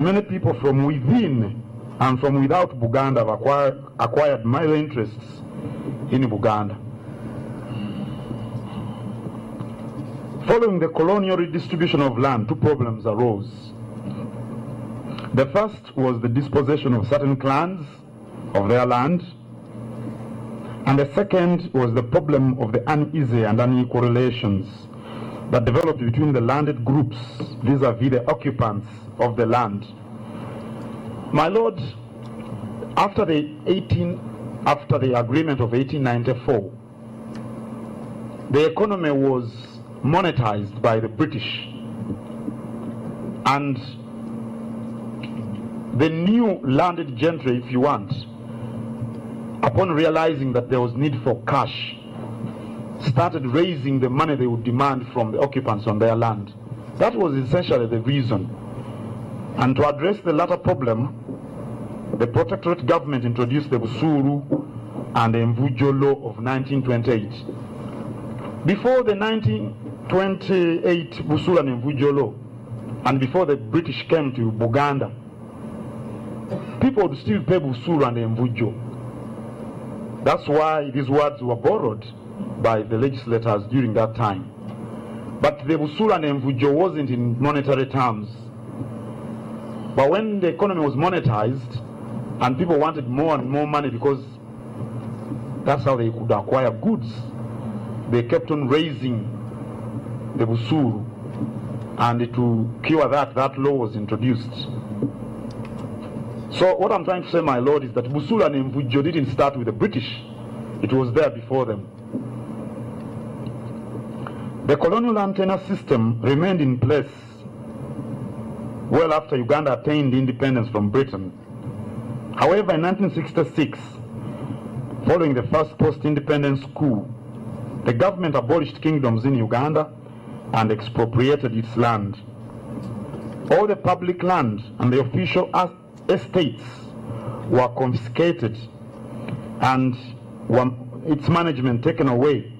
Many people from within and from without Buganda have acquired mailo interests in Buganda. Following the colonial redistribution of land, two problems arose. The first was the dispossession of certain clans of their land, and the second was the problem of the uneasy and unequal relations that developed between the landed groups vis-a-vis the occupants of the land. My lord, after the agreement of 1894, the economy was monetized by the British, and the new landed gentry, if you want, upon realizing that there was need for cash, started raising the money they would demand from the occupants on their land. That was essentially the reason. And to address the latter problem, the protectorate government introduced the Busuru and the Mvujo law of 1928. Before the 1928 Busuru and Mvujo law, and before the British came to Buganda, people would still pay Busuru and Mvujo. That's why these words were borrowed by the legislators during that time. But the Busuru and Mvujo wasn't in monetary terms. But when the economy was monetized and people wanted more and more money because that's how they could acquire goods, they kept on raising the Busuru, and to cure that law was introduced. So what I'm trying to say, my lord, is that Busuru and Mvujo didn't start with the British. It was there before them. The colonial land tenure system remained in place well after Uganda attained independence from Britain. However, in 1966, following the first post-independence coup, the government abolished kingdoms in Uganda and expropriated its land. All the public land and the official estates were confiscated and its management taken away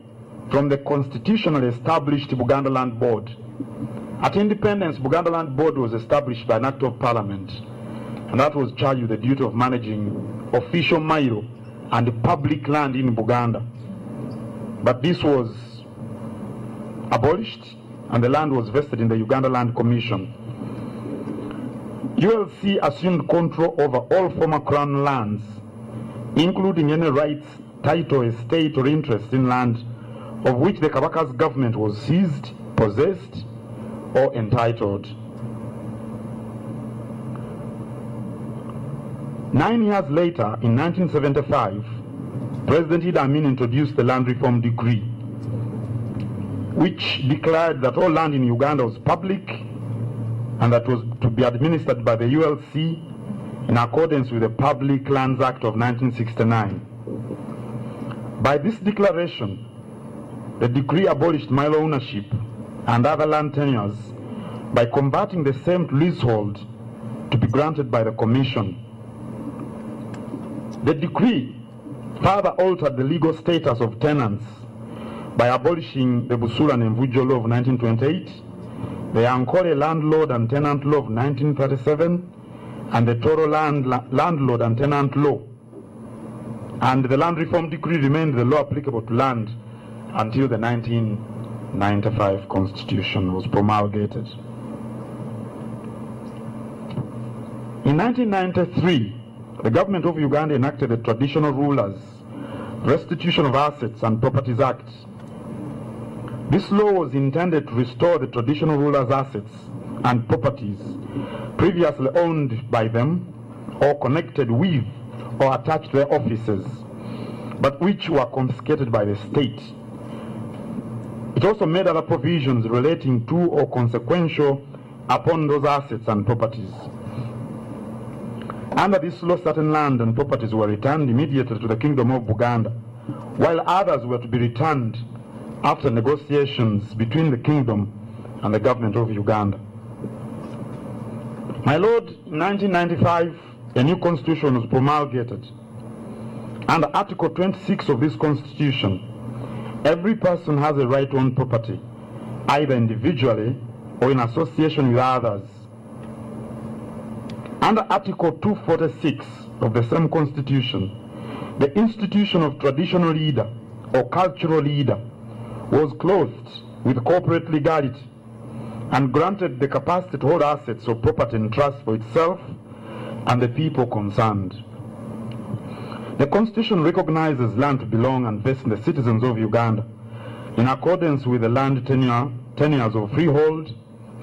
from the constitutionally established Buganda Land Board. At independence, Buganda Land Board was established by an act of parliament, and that was charged with the duty of managing official mailo and public land in Buganda. But this was abolished and the land was vested in the Uganda Land Commission. ULC assumed control over all former crown lands, including any rights, title, estate or interest in land of which the Kabaka's government was seized, possessed or entitled. 9 years later, in 1975, President Idi Amin introduced the Land Reform Decree, which declared that all land in Uganda was public and that was to be administered by the ULC in accordance with the Public Lands Act of 1969. By this declaration, the decree abolished mailo ownership and other land tenures by converting the same to leasehold to be granted by the Commission. The decree further altered the legal status of tenants by abolishing the Busuru and Mvujo law of 1928, the Ankole landlord and tenant law of 1937, and the Toro landlord and tenant law. And the Land Reform Decree remained the law applicable to land until the 1995 Constitution was promulgated. In 1993, the government of Uganda enacted the Traditional Rulers Restitution of Assets and Properties Act. This law was intended to restore the traditional rulers' assets and properties previously owned by them or connected with or attached to their offices, but which were confiscated by the state. It also made other provisions relating to or consequential upon those assets and properties. Under this law, certain land and properties were returned immediately to the Kingdom of Buganda, while others were to be returned after negotiations between the Kingdom and the government of Uganda. My lord, in 1995, a new constitution was promulgated. Under Article 26 of this constitution, every person has a right to own property, either individually or in association with others. Under Article 246 of the same Constitution, the institution of traditional leader or cultural leader was clothed with corporate legality and granted the capacity to hold assets or property in trust for itself and the people concerned. The Constitution recognizes land to belong and vest in the citizens of Uganda in accordance with the land tenures of freehold,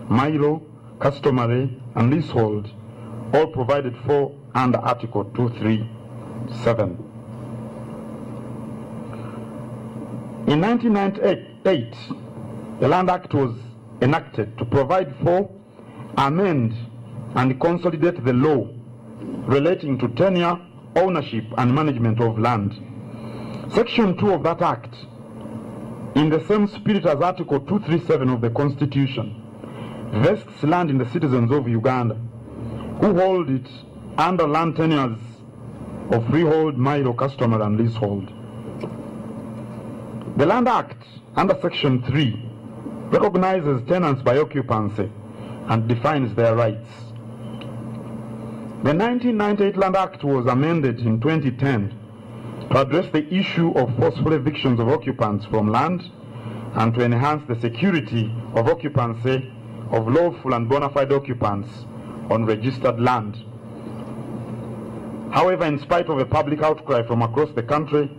mailo, customary, and leasehold, all provided for under Article 237. In 1998, the Land Act was enacted to provide for, amend, and consolidate the law relating to tenure, ownership, and management of land. Section 2 of that Act, in the same spirit as Article 237 of the Constitution, vests land in the citizens of Uganda who hold it under land tenures of freehold, mailo, customary, and leasehold. The Land Act, under Section 3, recognizes tenants by occupancy and defines their rights. The 1998 Land Act was amended in 2010 to address the issue of forceful evictions of occupants from land and to enhance the security of occupancy of lawful and bona fide occupants on registered land. However, in spite of a public outcry from across the country,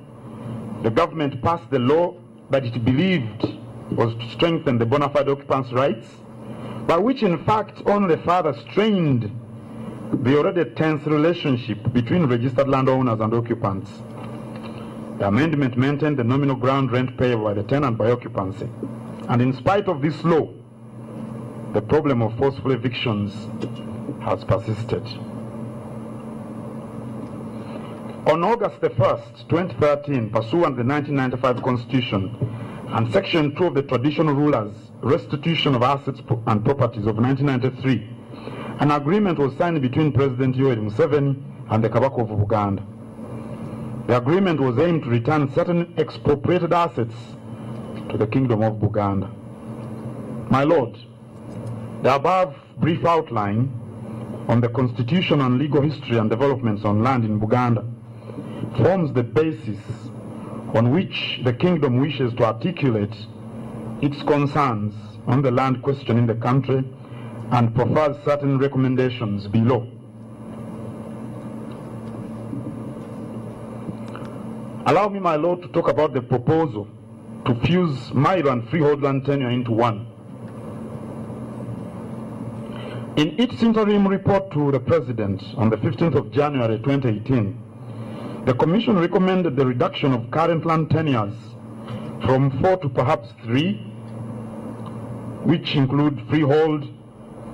the government passed the law that it believed was to strengthen the bona fide occupants' rights, but which in fact only further strained the already tense relationship between registered landowners and occupants. The amendment maintained the nominal ground rent payable by the tenant by occupancy, and in spite of this law, the problem of forceful evictions has persisted. On August 1st, 2013, pursuant to the 1995 Constitution and Section 2 of the Traditional Rulers Restitution of Assets and Properties of 1993, an agreement was signed between President Yoweri Museveni and the Kabaka of Buganda. The agreement was aimed to return certain expropriated assets to the Kingdom of Buganda. My Lord, the above brief outline on the constitution and legal history and developments on land in Buganda forms the basis on which the Kingdom wishes to articulate its concerns on the land question in the country and prefers certain recommendations below. Allow me, my Lord, to talk about the proposal to fuse mailo and freehold land tenure into one. In its interim report to the President on the 15th of January 2018, the Commission recommended the reduction of current land tenures from 4 to perhaps 3, which include freehold,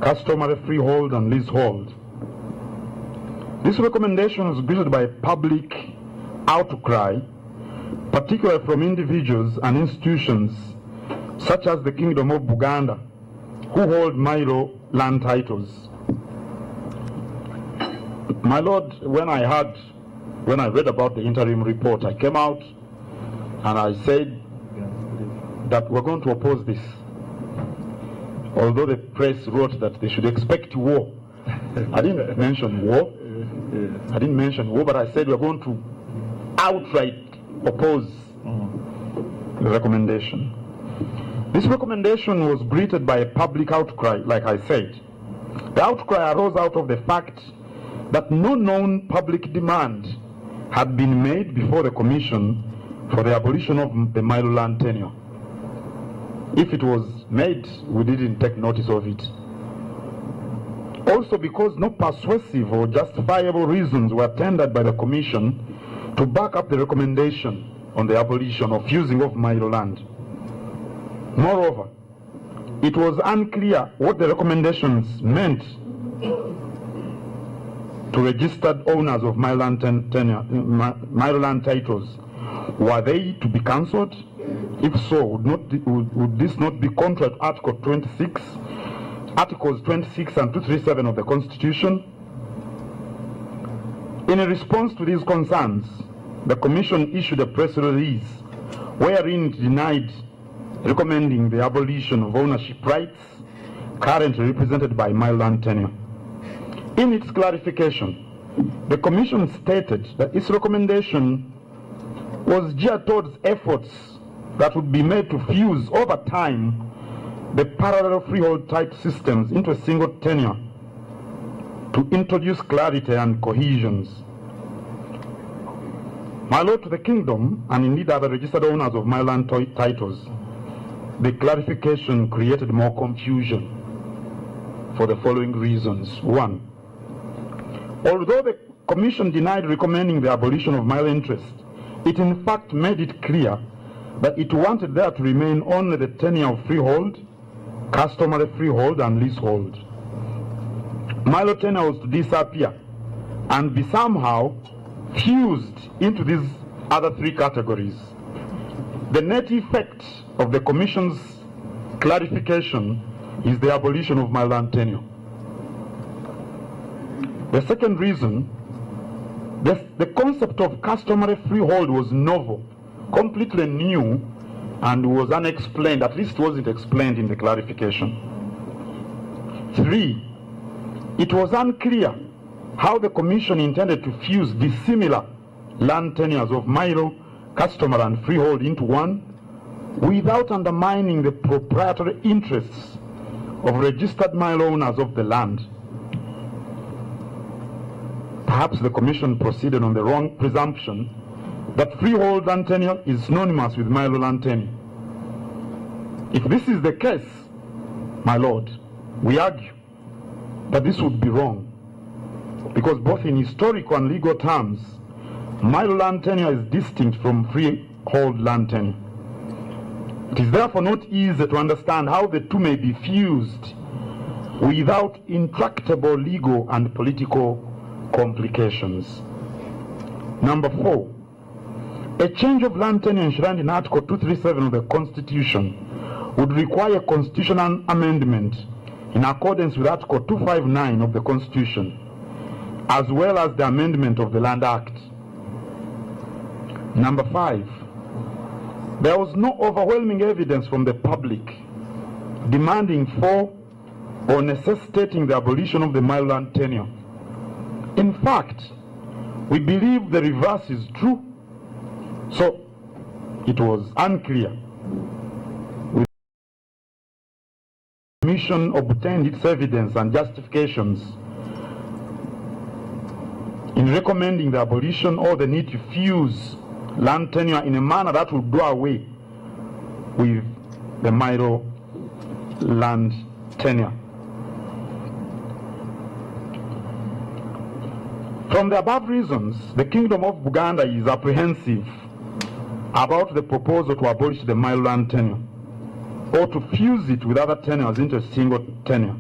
customary freehold, and leasehold. This recommendation was greeted by public outcry, particularly from individuals and institutions such as the Kingdom of Buganda, who hold mailo land titles. My Lord, when I read about the interim report, I came out and I said that we're going to oppose this. Although the press wrote that they should expect war. I didn't mention war. But I said we're going to outright oppose the recommendation. This recommendation was greeted by a public outcry, like I said. The outcry arose out of the fact that no known public demand had been made before the Commission for the abolition of the mailo land tenure. If it was made, we didn't take notice of it. Also because no persuasive or justifiable reasons were tendered by the Commission to back up the recommendation on the abolition or fusing of mailo land. Moreover, it was unclear what the recommendations meant to registered owners of mailo land titles. Were they to be cancelled? If so, would this not be contrary to Articles 26 and 237 of the Constitution? In response to these concerns, the Commission issued a press release wherein it denied recommending the abolition of ownership rights currently represented by mailo land tenure. In its clarification, the Commission stated that its recommendation was geared towards efforts that would be made to fuse over time the parallel freehold type systems into a single tenure to introduce clarity and cohesions. My lord, to the Kingdom, and indeed other registered owners of my land titles, the clarification created more confusion for the following reasons. One, although the Commission denied recommending the abolition of mile interest, it in fact made it clear that it wanted there to remain only the tenure of freehold, customary freehold, and leasehold. Milo tenure was to disappear and be somehow fused into these other three categories. The net effect of the Commission's clarification is the abolition of mile land tenure. The second reason, the concept of customary freehold was novel, completely new, and was unexplained, at least wasn't explained in the clarification. 3, it was unclear how the Commission intended to fuse dissimilar land tenures of milo, customary, and freehold into one without undermining the proprietary interests of registered milo owners of the land. Perhaps the Commission proceeded on the wrong presumption that freehold land tenure is synonymous with milo land tenure. If this is the case, my lord, we argue that this would be wrong, because both in historical and legal terms, milo land tenure is distinct from freehold land tenure. It is therefore not easy to understand how the two may be fused without intractable legal and political complications. Number 4, a change of land tenure enshrined in Article 237 of the Constitution would require constitutional amendment in accordance with Article 259 of the Constitution, as well as the amendment of the Land Act. Number 5, there was no overwhelming evidence from the public demanding for or necessitating the abolition of the mile land tenure. In fact, we believe the reverse is true, so it was unclear. The Commission obtained its evidence and justifications in recommending the abolition or the need to fuse land tenure in a manner that will do away with the mile land tenure. From the above reasons, the Kingdom of Buganda is apprehensive about the proposal to abolish the mile land tenure or to fuse it with other tenures into a single tenure.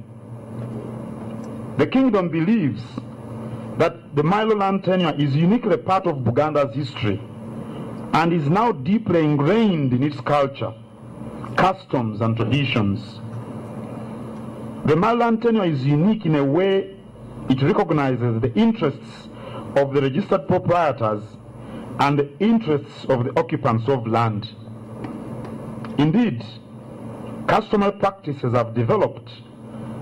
The Kingdom believes that the mile land tenure is uniquely part of Buganda's history and is now deeply ingrained in its culture, customs, and traditions. The mile land tenure is unique in a way it recognizes the interests of the registered proprietors and the interests of the occupants of land. Indeed, customary practices have developed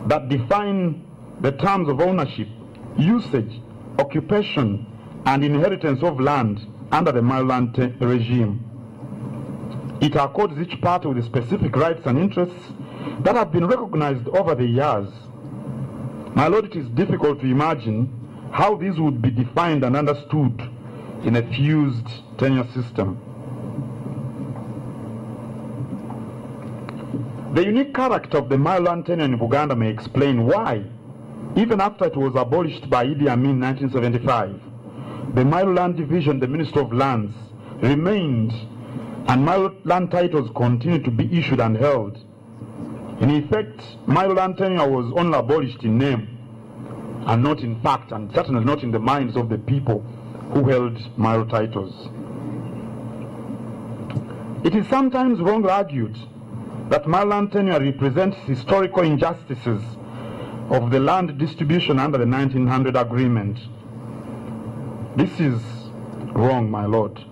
that define the terms of ownership, usage, occupation, and inheritance of land under the mile land regime. It accords each party with the specific rights and interests that have been recognized over the years. My lord, it is difficult to imagine how these would be defined and understood in a fused tenure system. The unique character of the mile land tenure in Buganda may explain why, even after it was abolished by Idi Amin in 1975, the mile land division, the Ministry of Lands, remained, and mile land titles continued to be issued and held. In effect, mile land tenure was only abolished in name and not in fact, and certainly not in the minds of the people who held mile titles. It is sometimes wrongly argued that mile land tenure represents historical injustices of the land distribution under the 1900 agreement. This is wrong, my lord.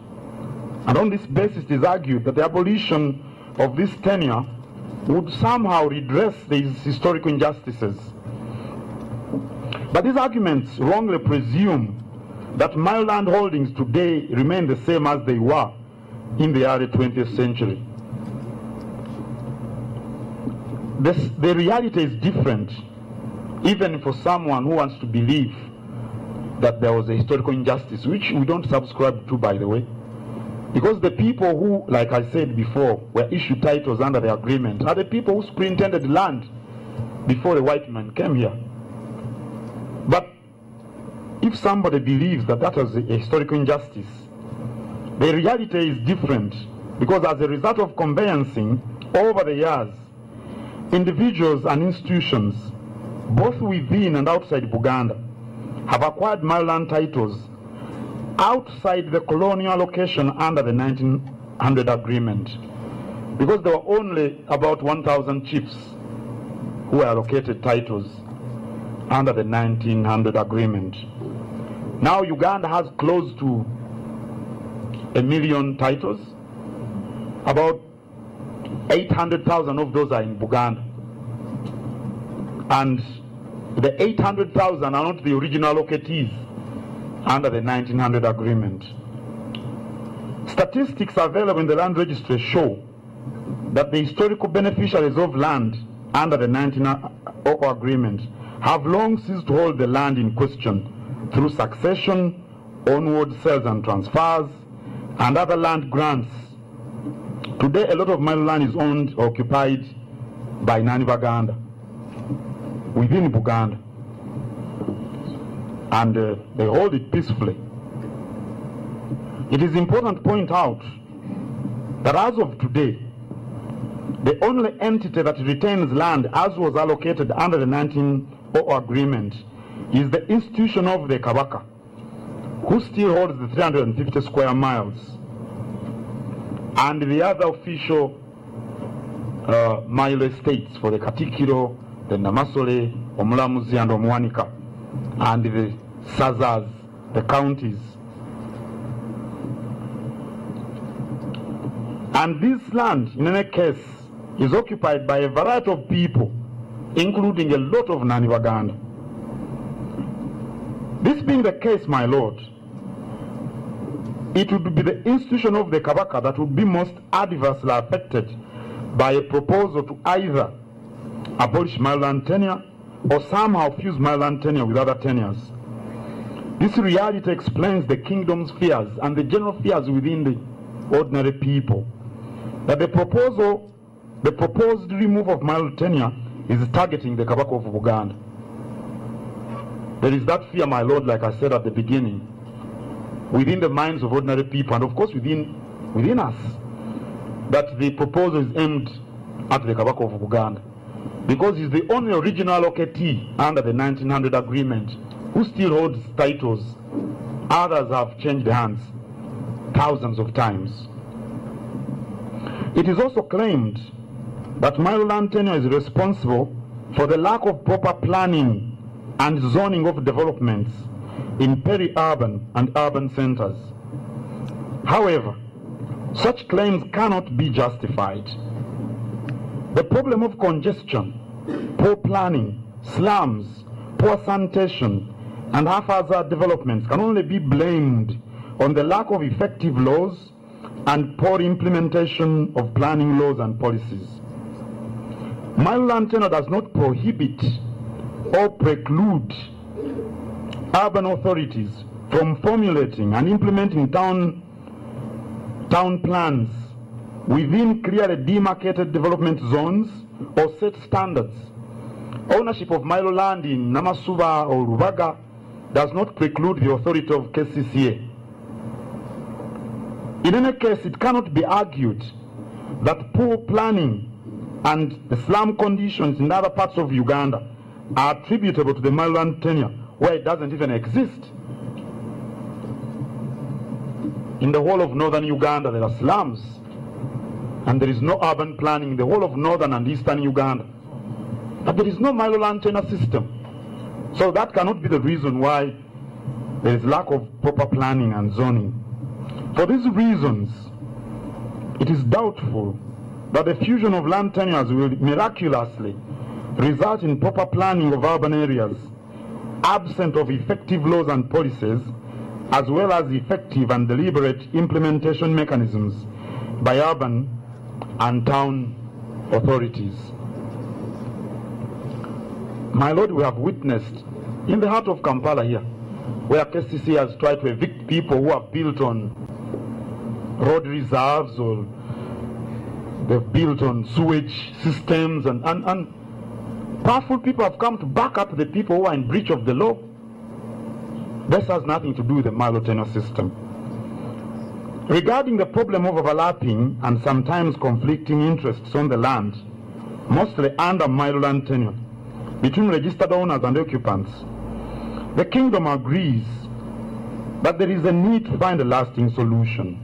And on this basis it is argued that the abolition of this tenure would somehow redress these historical injustices. But these arguments wrongly presume that mile land holdings today remain the same as they were in the early 20th century. The reality is different, even for someone who wants to believe that there was a historical injustice, which we don't subscribe to, by the way. Because the people who, like I said before, were issued titles under the agreement are the people who superintended land before the white man came here. But if somebody believes that that was a historical injustice, the reality is different, because as a result of conveyancing over the years, individuals and institutions, both within and outside Buganda, have acquired mile land titles outside the colonial location under the 1900 agreement, because there were only about 1,000 chiefs who were allocated titles under the 1900 agreement. Now Uganda has close to 1 million titles. About 800,000 of those are in Buganda. And the 800,000 are not the original locatees under the 1900 agreement. Statistics available in the land registry show that the historical beneficiaries of land under the 1900 agreement have long ceased to hold the land in question through succession, onward sales and transfers, and other land grants. Today, a lot of my land is owned or occupied by Nani-Baganda within Buganda, and they hold it peacefully. It is important to point out that as of today, the only entity that retains land as was allocated under the 1900 agreement is the institution of the Kabaka, who still holds the 350 square miles, and the other official mailo estates for the Katikkiro, the Namasole, Omulamuzi and Omwanika, and the Sazas, the counties. And this land, in any case, is occupied by a variety of people, including a lot of Nani-Baganda. This being the case, my lord, it would be the institution of the Kabaka that would be most adversely affected by a proposal to either abolish Maryland tenure or somehow fuse Maryland tenure with other tenures. This reality explains the kingdom's fears and the general fears within the ordinary people that the proposed removal of Maryland tenure is targeting the Kabaka of Buganda. There is that fear, my lord, like I said at the beginning, within the minds of ordinary people, and of course within us, that the proposal is aimed at the Kabaka of Buganda, because he's the only original locatee under the 1900 agreement who still holds titles. Others have changed hands thousands of times. It is also claimed that Maryland tenure is responsible for the lack of proper planning and zoning of developments in peri-urban and urban centers. However, such claims cannot be justified. The problem of congestion, poor planning, slums, poor sanitation, and haphazard developments can only be blamed on the lack of effective laws and poor implementation of planning laws and policies. Maryland tenure does not prohibit or preclude urban authorities from formulating and implementing town plans within clearly demarcated development zones or set standards. Ownership of Milo land in Namasuba or Rubaga does not preclude the authority of KCCA. In any case, it cannot be argued that poor planning and the slum conditions in other parts of Uganda are attributable to the Maryland tenure, where it doesn't even exist. In the whole of northern Uganda, there are slums, and there is no urban planning in the whole of northern and eastern Uganda. But there is no Maryland tenure system. So that cannot be the reason why there is lack of proper planning and zoning. For these reasons, it is doubtful that the fusion of land tenures will miraculously result in proper planning of urban areas absent of effective laws and policies, as well as effective and deliberate implementation mechanisms by urban and town authorities. My Lord, we have witnessed in the heart of Kampala here, where KCC has tried to evict people who have built on road reserves or they've built on sewage systems, and powerful people have come to back up the people who are in breach of the law. This has nothing to do with the mailo tenure system. Regarding the problem of overlapping and sometimes conflicting interests on the land, mostly under mailo land tenure, between registered owners and occupants, the Kingdom agrees that there is a need to find a lasting solution.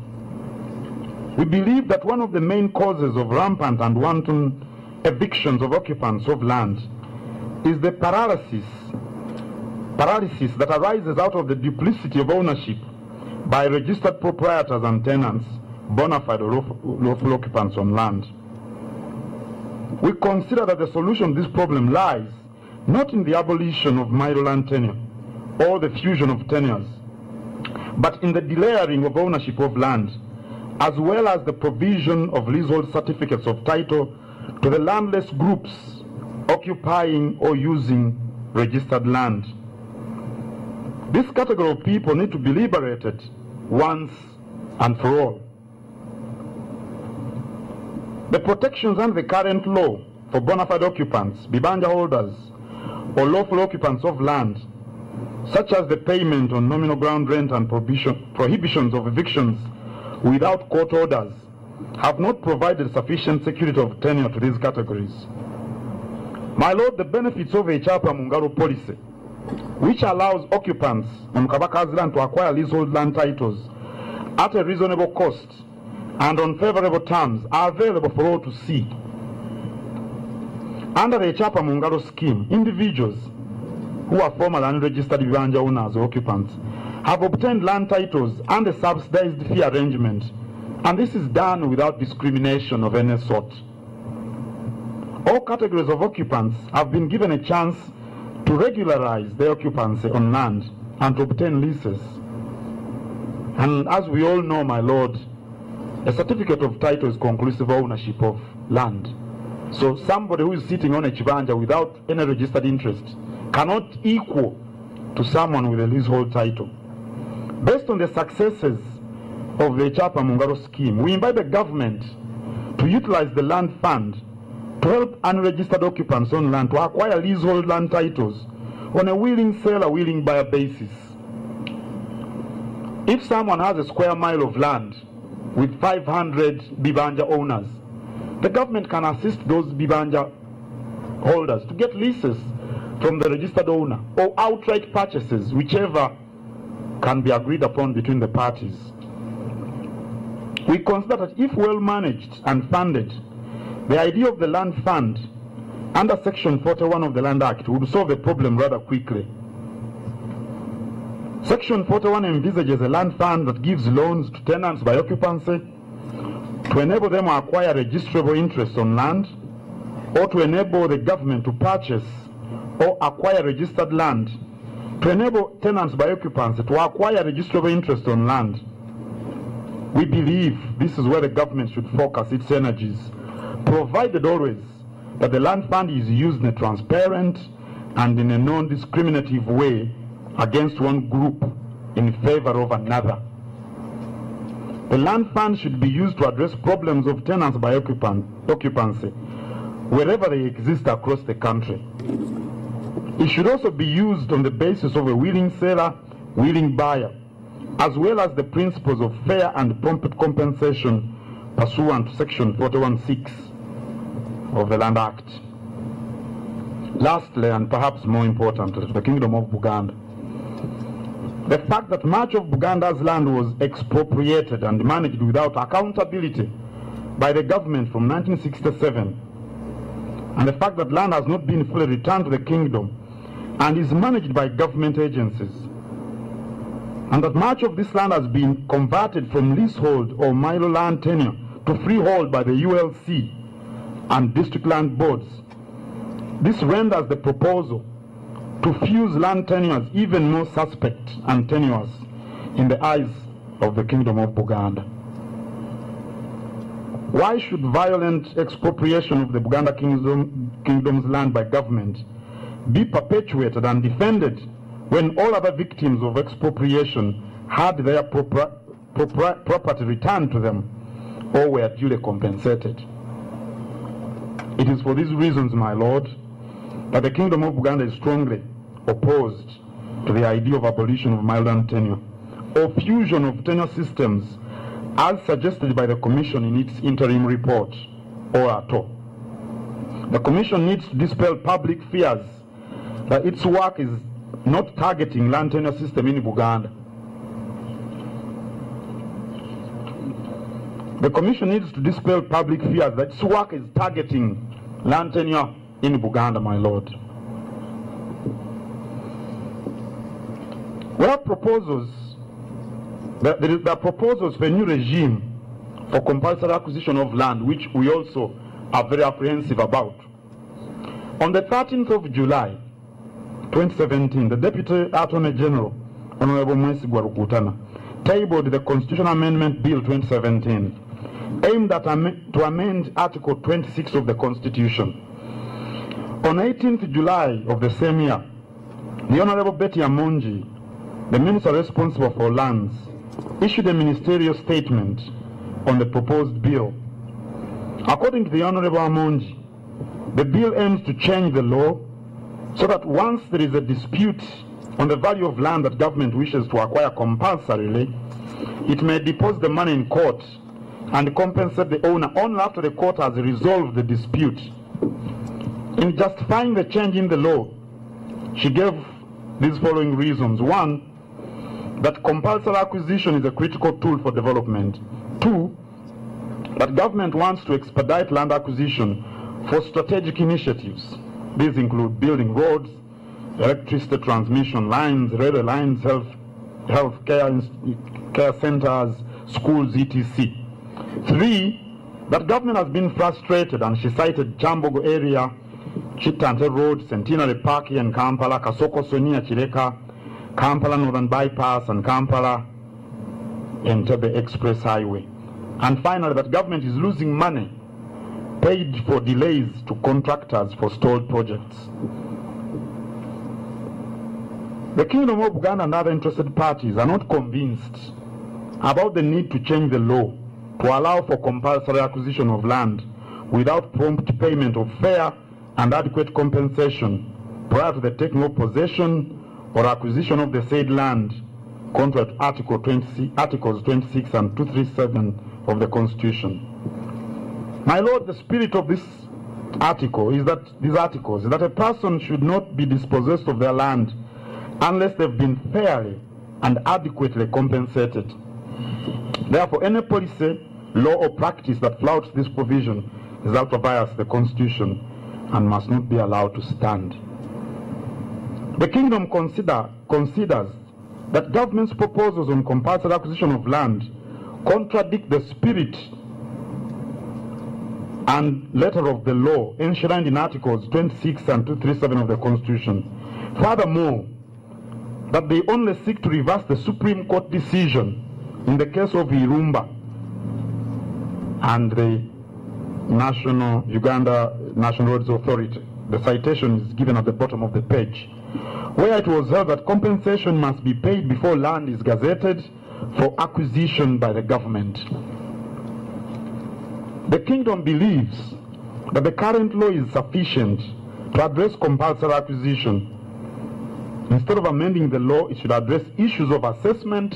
We believe that one of the main causes of rampant and wanton evictions of occupants of land is the paralysis that arises out of the duplicity of ownership by registered proprietors and tenants, bona fide or lawful occupants on land. We consider that the solution to this problem lies not in the abolition of mailo land tenure or the fusion of tenures, but in the delayering of ownership of land, as well as the provision of leasehold certificates of title to the landless groups occupying or using registered land. This category of people need to be liberated once and for all. The protections under the current law for bona fide occupants, bibanja holders, or lawful occupants of land, such as the payment on nominal ground rent and prohibitions of evictions without court orders, have not provided sufficient security of tenure to these categories. My Lord, the benefits of a Chapa Mungaro policy, which allows occupants on Kabaka's land to acquire leasehold land titles at a reasonable cost and on favorable terms, are available for all to see. Under the Chapa Mungaro scheme, individuals who are formal unregistered Bibanja owners or occupants have obtained land titles and a subsidized fee arrangement, and this is done without discrimination of any sort. All categories of occupants have been given a chance to regularize their occupancy on land and to obtain leases. And as we all know, my Lord, a certificate of title is conclusive ownership of land. So somebody who is sitting on a chibanja without any registered interest cannot equal to someone with a leasehold title. Based on the successes of the Chapa Mungaro scheme, we invite the government to utilize the land fund to help unregistered occupants on land to acquire leasehold land titles on a willing seller, willing buyer basis. If someone has a square mile of land with 500 Bibanja owners, the government can assist those Bibanja holders to get leases from the registered owner or outright purchases, whichever can be agreed upon between the parties. We consider that if well managed and funded, the idea of the land fund under Section 41 of the Land Act would solve the problem rather quickly. Section 41 envisages a land fund that gives loans to tenants by occupancy to enable them to acquire registrable interest on land, or to enable the government to purchase or acquire registered land, to enable tenants by occupancy to acquire registrable interest on land. We believe this is where the government should focus its energies, provided always that the land fund is used in a transparent and in a non-discriminative way against one group in favor of another. The land fund should be used to address problems of tenants by occupancy wherever they exist across the country. It should also be used on the basis of a willing seller, willing buyer, as well as the principles of fair and prompt compensation pursuant to Section 41(6) of the Land Act. Lastly, and perhaps more importantly, to the Kingdom of Buganda, the fact that much of Buganda's land was expropriated and managed without accountability by the government from 1967, and the fact that land has not been fully returned to the Kingdom and is managed by government agencies, and that much of this land has been converted from leasehold or mailo land tenure to freehold by the ULC and district land boards. This renders the proposal to fuse land tenures even more suspect and tenuous in the eyes of the Kingdom of Buganda. Why should violent expropriation of the Buganda Kingdom's land by government be perpetuated and defended when all other victims of expropriation had their property returned to them or were duly compensated? It is for these reasons, my Lord, that the Kingdom of Buganda is strongly opposed to the idea of abolition of mild land tenure or fusion of tenure systems as suggested by the Commission in its interim report, or at all. The Commission needs to dispel public fears that its work is not targeting land tenure system in Buganda. The Commission needs to dispel public fears that its work is targeting land tenure in Buganda, my Lord. There are proposals for a new regime for compulsory acquisition of land, which we also are very apprehensive about. On the 13th of July, 2017, the Deputy Attorney General, Honorable Mayiga Rukutana, tabled the Constitutional Amendment Bill 2017, aimed at to amend Article 26 of the Constitution. On 18th July of the same year, the Honorable Betty Amonji, the Minister responsible for lands, issued a ministerial statement on the proposed bill. According to the Honorable Amonji, the bill aims to change the law so that once there is a dispute on the value of land that government wishes to acquire compulsorily, it may deposit the money in court and compensate the owner only after the court has resolved the dispute. In justifying the change in the law, she gave these following reasons. 1, that compulsory acquisition is a critical tool for development. 2, that government wants to expedite land acquisition for strategic initiatives. These include building roads, electricity transmission lines, railway lines, health care centers, schools, etc. 3, that government has been frustrated, and she cited Chambogo area, Chitante Road, Centenary Park in Kampala, Kasoko Sonia Chireka, Kampala Northern Bypass, and Kampala Entebbe Express Highway. And finally, that government is losing money paid for delays to contractors for stalled projects. The Kingdom of Buganda and other interested parties are not convinced about the need to change the law to allow for compulsory acquisition of land without prompt payment of fair and adequate compensation prior to the taking of possession or acquisition of the said land, contrary to Articles 26 and 237 of the Constitution. My Lord, the spirit of these articles is that a person should not be dispossessed of their land unless they've been fairly and adequately compensated. Therefore, any policy, law, or practice that flouts this provision is out of bias to the Constitution and must not be allowed to stand. The Kingdom considers that government's proposals on compulsory acquisition of land contradict the spirit and letter of the law enshrined in Articles 26 and 237 of the Constitution. Furthermore, that they only seek to reverse the Supreme Court decision in the case of Irumba and the Uganda National Roads Authority. The citation is given at the bottom of the page, where it was held that compensation must be paid before land is gazetted for acquisition by the government. The Kingdom believes that the current law is sufficient to address compulsory acquisition. Instead of amending the law, it should address issues of assessment,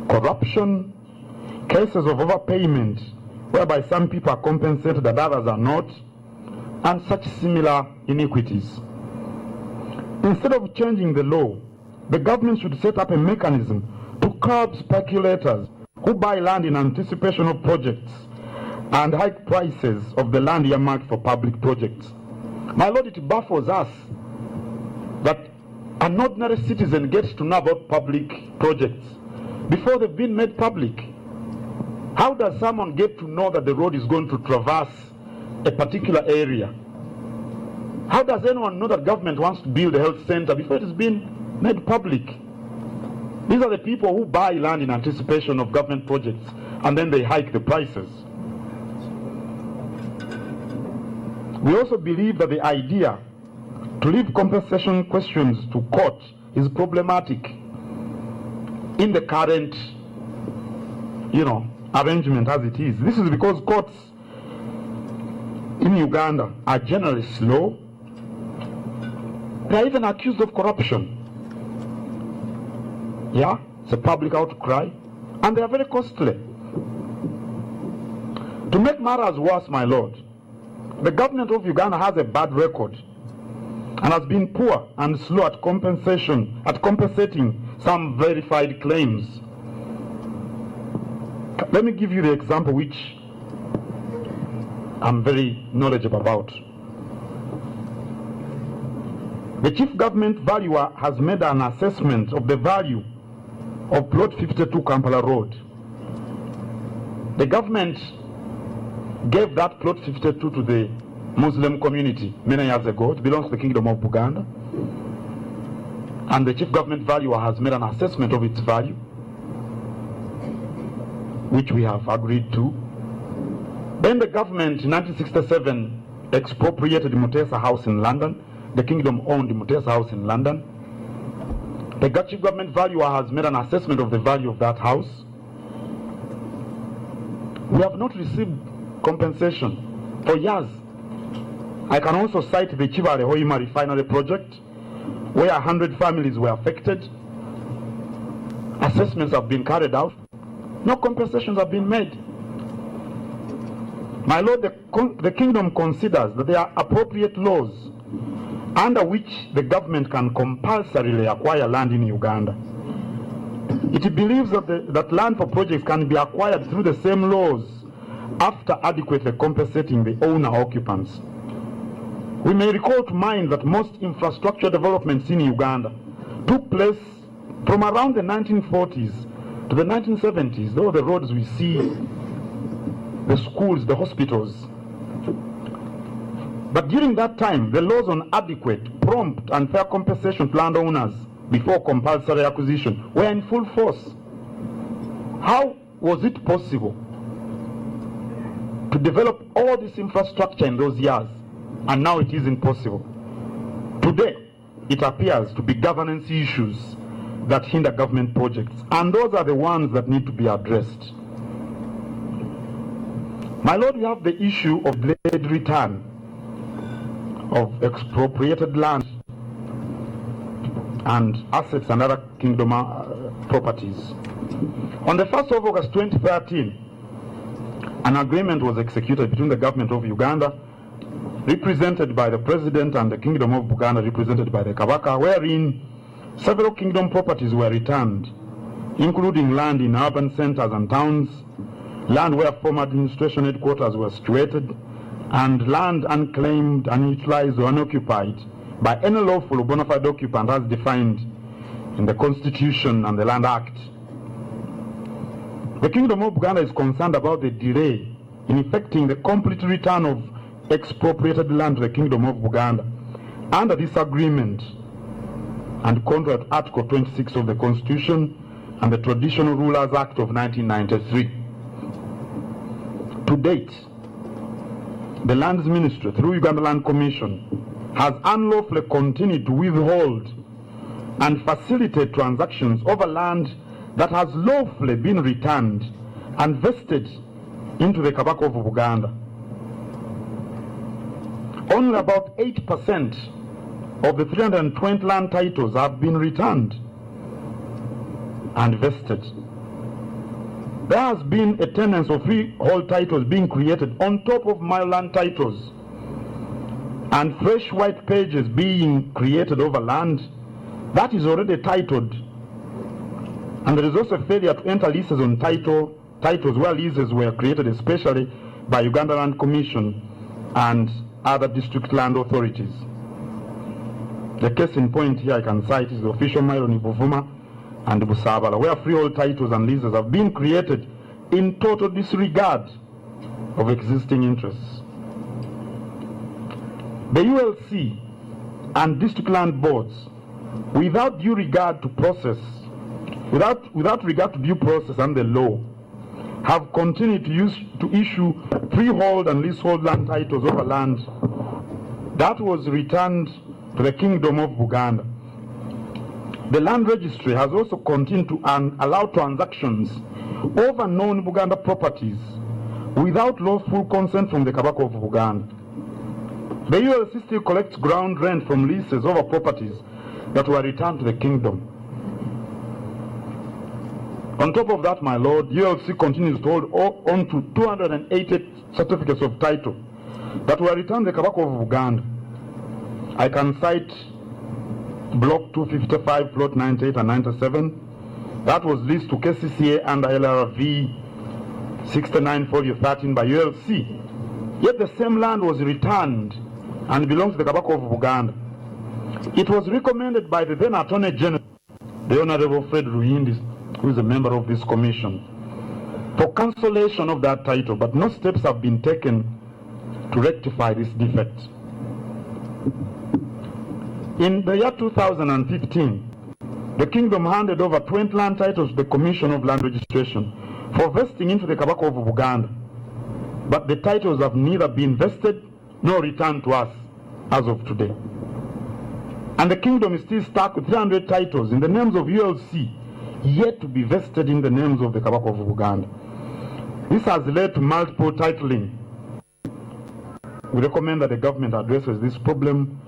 corruption, cases of overpayment, whereby some people are compensated and others are not, and such similar inequities. Instead of changing the law, the government should set up a mechanism to curb speculators who buy land in anticipation of projects and hike prices of the land earmarked for public projects. My Lord, it baffles us that an ordinary citizen gets to know about public projects before they've been made public. How does someone get to know that the road is going to traverse a particular area? How does anyone know that government wants to build a health center before it has been made public? These are the people who buy land in anticipation of government projects, and then they hike the prices. We also believe that the idea to leave compensation questions to court is problematic in the current, arrangement as it is. This is because courts in Uganda are generally slow. They are even accused of corruption. Yeah, it's a public outcry, and they are very costly. To make matters worse, my lord, the government of Uganda has a bad record and has been poor and slow at compensating some verified claims. Let me give you the example which I'm very knowledgeable about. The chief government valuer has made an assessment of the value of plot 52 Kampala Road. The government gave that plot 52 to the Muslim community many years ago. It belongs to the Kingdom of Buganda. And the chief government valuer has made an assessment of its value, which we have agreed to. Then the government in 1967 expropriated Mutesa House in London. The Kingdom owned the Mutesa House in London. The chief government valuer has made an assessment of the value of that house. We have not received compensation for years. I can also cite the Chivale Hoima refinery project, where 100 families were affected. Assessments have been carried out. No compensations have been made. My lord, the kingdom considers that there are appropriate laws under which the government can compulsorily acquire land in Uganda. It believes that land for projects can be acquired through the same laws after adequately compensating the owner occupants. We may recall to mind that most infrastructure developments in Uganda took place from around the 1940s to the 1970s. Those are the roads we see, the schools, the hospitals. But during that time, the laws on adequate, prompt and fair compensation to landowners before compulsory acquisition were in full force. How was it possible to develop all this infrastructure in those years, and now it isn't possible? Today, it appears to be governance issues that hinder government projects, and those are the ones that need to be addressed. My lord, we have the issue of delayed return of expropriated land and assets and other kingdom properties. On the 1st of August 2013, an agreement was executed between the government of Uganda, represented by the President, and the Kingdom of Buganda, represented by the Kabaka, wherein several kingdom properties were returned, including land in urban centers and towns, land where former administration headquarters were situated, and land unclaimed, unutilized, or unoccupied by any lawful or bona fide occupant as defined in the Constitution and the Land Act. The Kingdom of Buganda is concerned about the delay in effecting the complete return of expropriated land to the Kingdom of Buganda under this agreement and contrary to Article 26 of the Constitution and the Traditional Rulers Act of 1993. To date, the Lands Ministry, through Uganda Land Commission, has unlawfully continued to withhold and facilitate transactions over land that has lawfully been returned and vested into the Kabaka of Buganda. Only about 8% of the 320 land titles have been returned and vested. There has been a tendency of freehold titles being created on top of my land titles, and fresh white pages being created over land that is already titled. And there is also a failure to enter leases on titles where leases were created especially by Uganda Land Commission and other district land authorities. The case in point here I can cite is the official mailo in Buvuma and Busabala, where freehold titles and leases have been created in total disregard of existing interests. The ULC and district land boards, without due regard to process, without regard to due process and the law, have continued to issue freehold and leasehold land titles over land that was returned to the Kingdom of Buganda. The land registry has also continued to allow transactions over known Buganda properties without lawful consent from the Kabaka of Buganda. The ULC still collects ground rent from leases over properties that were returned to the Kingdom. On top of that, my Lord, ULC continues to hold on to 280 certificates of title that were returned to the Kabaka of Buganda. I can cite Block 255, Plot 98 and 97. That was leased to KCCA under LRV 69 folio 13 by ULC. Yet the same land was returned and belongs to the Kabaka of Buganda. It was recommended by the then Attorney General, the Honorable Fred Ruhindi, who is a member of this commission, for cancellation of that title, but no steps have been taken to rectify this defect. In the year 2015, the Kingdom handed over 20 land titles to the Commission of Land Registration for vesting into the Kabaka of Buganda, but the titles have neither been vested nor returned to us as of today. And the Kingdom is still stuck with 300 titles in the names of ULC, yet to be vested in the names of the Kabaka of Buganda. This has led to multiple titling. We recommend that the government addresses this problem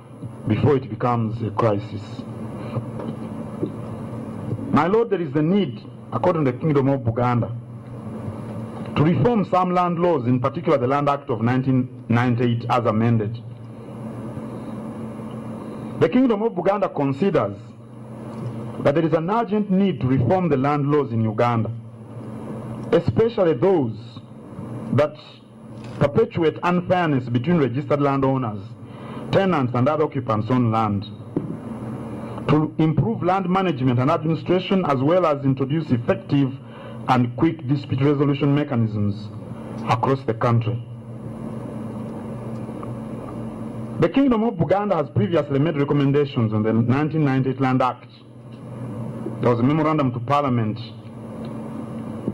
before it becomes a crisis. My Lord, there is the need, according to the Kingdom of Buganda, to reform some land laws, in particular the Land Act of 1998 as amended. The Kingdom of Buganda considers that there is an urgent need to reform the land laws in Uganda, especially those that perpetuate unfairness between registered landowners, tenants and other occupants on land, to improve land management and administration, as well as introduce effective and quick dispute resolution mechanisms across the country. The Kingdom of Buganda has previously made recommendations on the 1998 Land Act. There was a memorandum to Parliament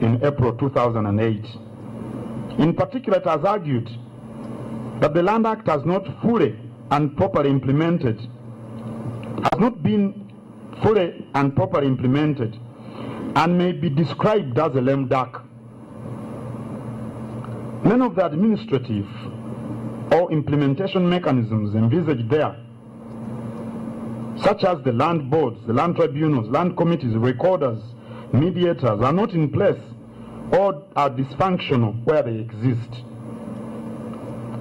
in April 2008. In particular, it has argued that the Land Act has not fully and properly implemented, and may be described as a lame duck. None of the administrative or implementation mechanisms envisaged there, such as the land boards, the land tribunals, land committees, recorders, mediators, are not in place or are dysfunctional where they exist.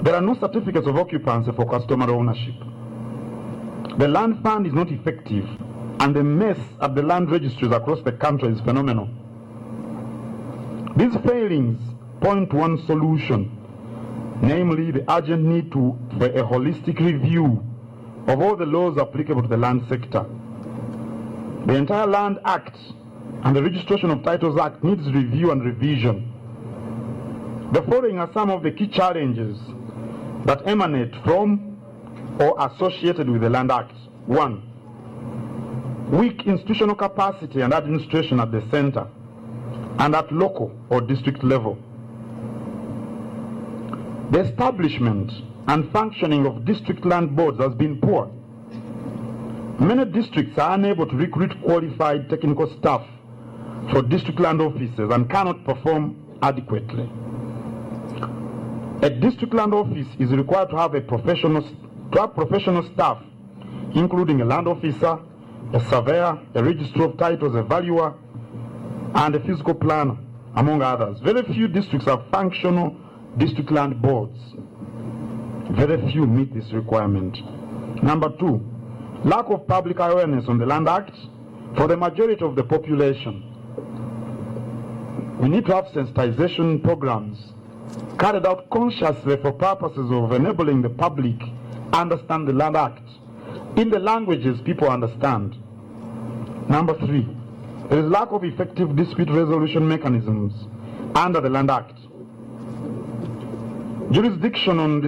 There are no certificates of occupancy for customary ownership. The land fund is not effective, and the mess at the land registries across the country is phenomenal. These failings point to one solution, namely the urgent need for a holistic review of all the laws applicable to the land sector. The entire Land Act and the Registration of Titles Act needs review and revision. The following are some of the key challenges that emanate from or associated with the Land Act. 1. Weak institutional capacity and administration at the center and at local or district level. The establishment and functioning of district land boards has been poor. Many districts are unable to recruit qualified technical staff for district land offices and cannot perform adequately. A district land office is required to have professional staff, including a land officer, a surveyor, a registrar of titles, a valuer, and a physical planner, among others. Very few districts have functional district land boards. Very few meet this requirement. Number 2, lack of public awareness on the Land Act for the majority of the population. We need to have sensitization programs carried out consciously for purposes of enabling the public understand the Land Act in the languages people understand. Number 3, there is lack of effective dispute resolution mechanisms under the Land Act. Jurisdiction on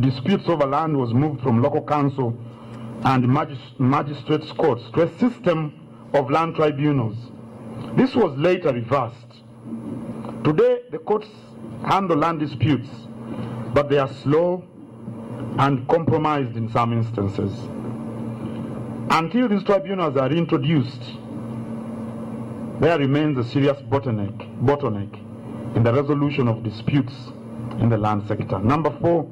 disputes over land was moved from local council and magistrates' courts to a system of land tribunals. This was later reversed. Today, the courts handle land disputes, but they are slow and compromised in some instances. Until these tribunals are introduced, there remains a serious bottleneck in the resolution of disputes in the land sector. Number 4,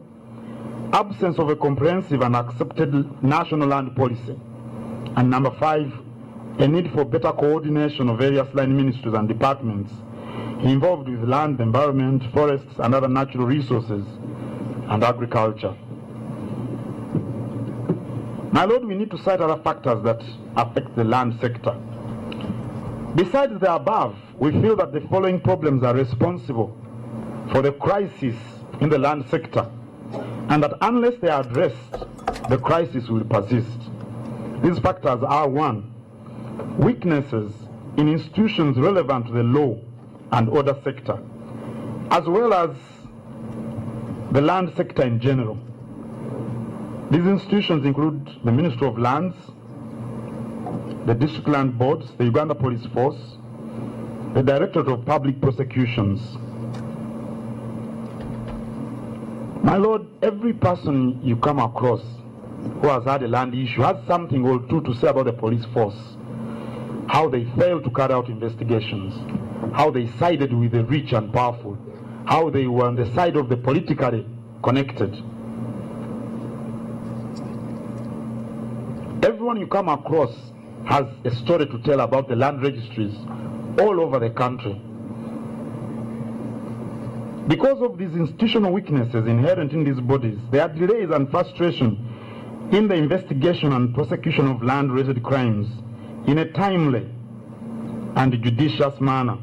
absence of a comprehensive and accepted national land policy. And number 5, a need for better coordination of various line ministries and departments involved with land, environment, forests, and other natural resources, and agriculture. My Lord, we need to cite other factors that affect the land sector. Besides the above, we feel that the following problems are responsible for the crisis in the land sector, and that unless they are addressed, the crisis will persist. These factors are: 1, weaknesses in institutions relevant to the law and order sector, as well as the land sector in general. These institutions include the Ministry of Lands, the District Land Boards, the Uganda Police Force, the Directorate of Public Prosecutions. My Lord, every person you come across who has had a land issue has something or two to say about the police force. How they failed to carry out investigations, how they sided with the rich and powerful, how they were on the side of the politically connected. Everyone you come across has a story to tell about the land registries all over the country. Because of these institutional weaknesses inherent in these bodies, there are delays and frustration in the investigation and prosecution of land-related crimes in a timely and judicious manner.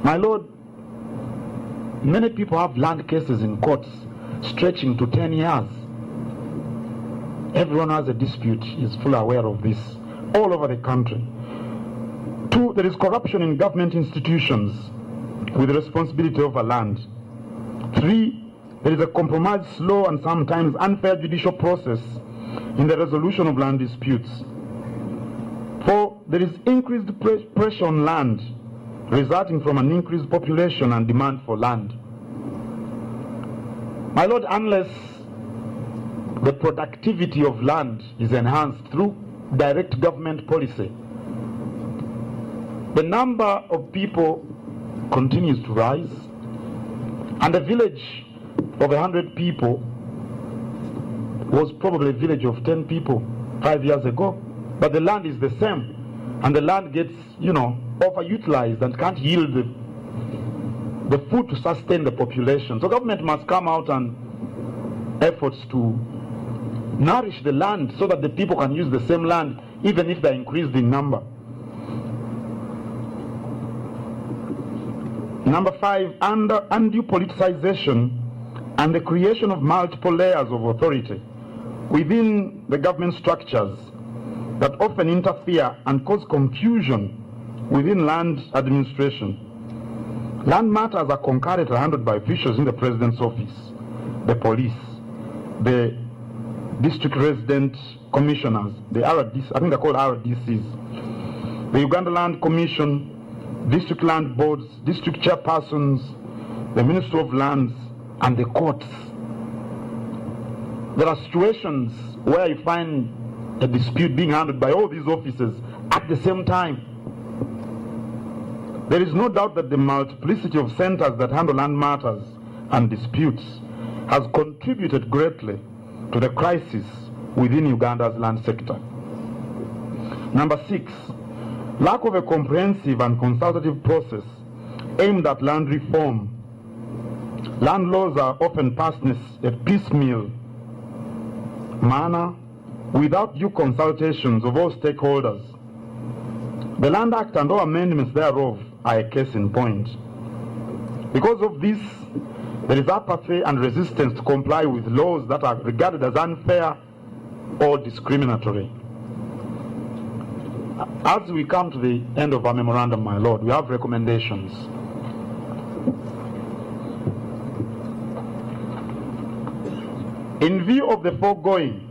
My Lord, many people have land cases in courts stretching to 10 years. Everyone has a dispute, is fully aware of this, all over the country. 2, there is corruption in government institutions with responsibility over land. 3, there is a compromised, slow, and sometimes unfair judicial process in the resolution of land disputes. 4, there is increased pressure on land resulting from an increased population and demand for land. My Lord, unless the productivity of land is enhanced through direct government policy, the number of people continues to rise, and a village of 100 people was probably a village of 10 people 5 years ago, but the land is the same, and the land gets, overutilized and can't yield the food to sustain the population. So government must come out and efforts to nourish the land so that the people can use the same land even if they're increased in number. Number 5, undue politicization and the creation of multiple layers of authority within the government structures that often interfere and cause confusion within land administration. Land matters are concurrently handled by officials in the President's office, the police, the district resident commissioners, the RDCs, I think they're called RDCs, the Uganda Land Commission, district land boards, district chairpersons, the Ministry of Lands, and the courts. There are situations where you find a dispute being handled by all these officers at the same time. There is no doubt that the multiplicity of centers that handle land matters and disputes has contributed greatly to the crisis within Uganda's land sector. Number 6, lack of a comprehensive and consultative process aimed at land reform. Land laws are often passed in a piecemeal manner without due consultations of all stakeholders. The Land Act and all amendments thereof are a case in point. Because of this, there is apathy and resistance to comply with laws that are regarded as unfair or discriminatory. As we come to the end of our memorandum, my Lord, we have recommendations. In view of the foregoing,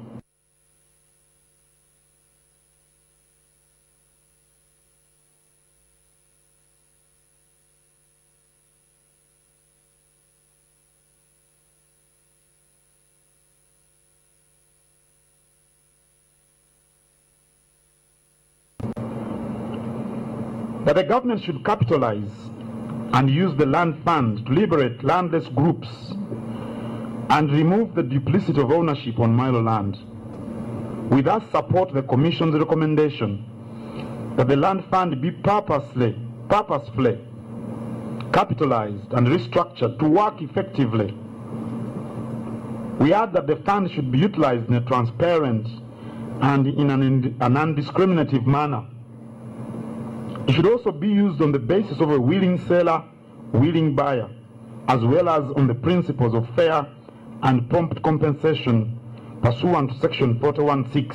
that the government should capitalize and use the land fund to liberate landless groups and remove the duplicity of ownership on Mailo land. We thus support the Commission's recommendation that the land fund be purposefully capitalized and restructured to work effectively. We add that the fund should be utilized in a transparent and in an undiscriminative manner. It should also be used on the basis of a willing seller, willing buyer, as well as on the principles of fair and prompt compensation pursuant to Section 41(6)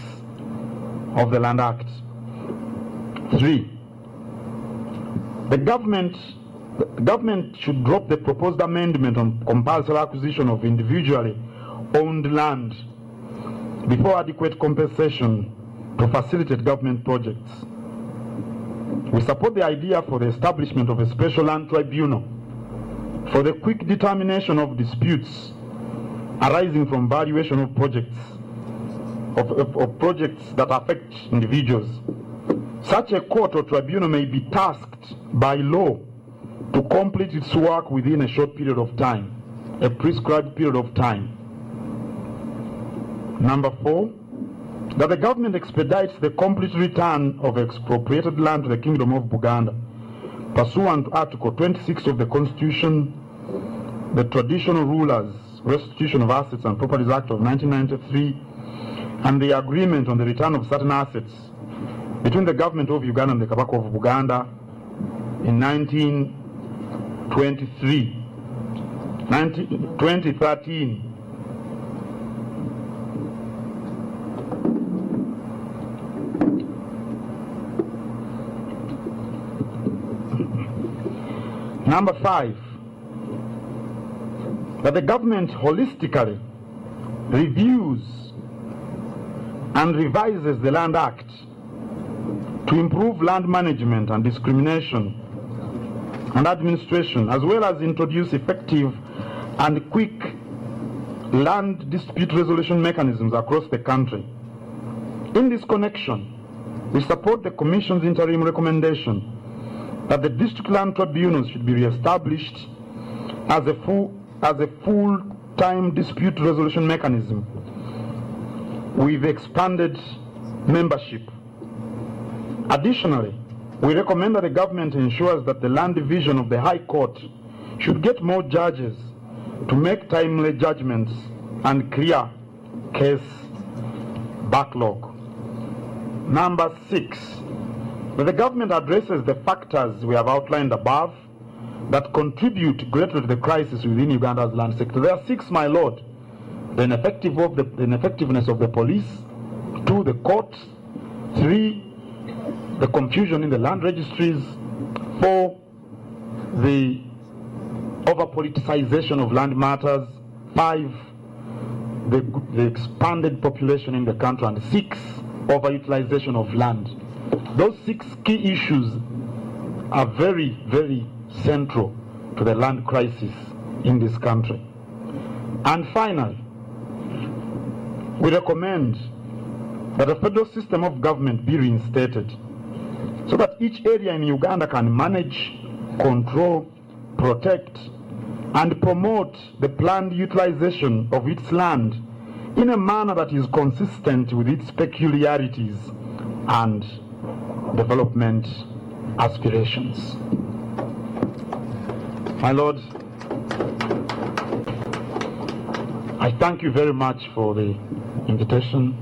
of the Land Act. 3. The government should drop the proposed amendment on compulsory acquisition of individually owned land before adequate compensation to facilitate government projects. We support the idea for the establishment of a special land tribunal for the quick determination of disputes arising from valuation of projects that affect individuals. Such a court or tribunal may be tasked by law to complete its work within a short period of time, a prescribed period of time. Number 4, that the government expedites the complete return of expropriated land to the Kingdom of Buganda, pursuant to Article 26 of the Constitution, the Traditional Rulers Restitution of Assets and Properties Act of 1993, and the agreement on the return of certain assets between the government of Uganda and the Kabaka of Buganda in 2013. Number 5, that the government holistically reviews and revises the Land Act to improve land management and discrimination and administration, as well as introduce effective and quick land dispute resolution mechanisms across the country. In this connection, we support the Commission's interim recommendation that the district land tribunals should be re-established as a full-time dispute resolution mechanism with expanded membership. Additionally, we recommend that the government ensures that the land division of the High Court should get more judges to make timely judgments and clear case backlog. Number 6, that the government addresses the factors we have outlined above that contribute greatly to the crisis within Uganda's land sector. There are 6, my lord. The ineffectiveness of the police. 2, the courts. 3, the confusion in the land registries. 4, the over-politicization of land matters. 5, the expanded population in the country. And 6, over-utilization of land. Those 6 key issues are very, very central to the land crisis in this country. And finally, we recommend that a federal system of government be reinstated so that each area in Uganda can manage, control, protect, and promote the planned utilization of its land in a manner that is consistent with its peculiarities and development aspirations. My Lord, I thank you very much for the invitation.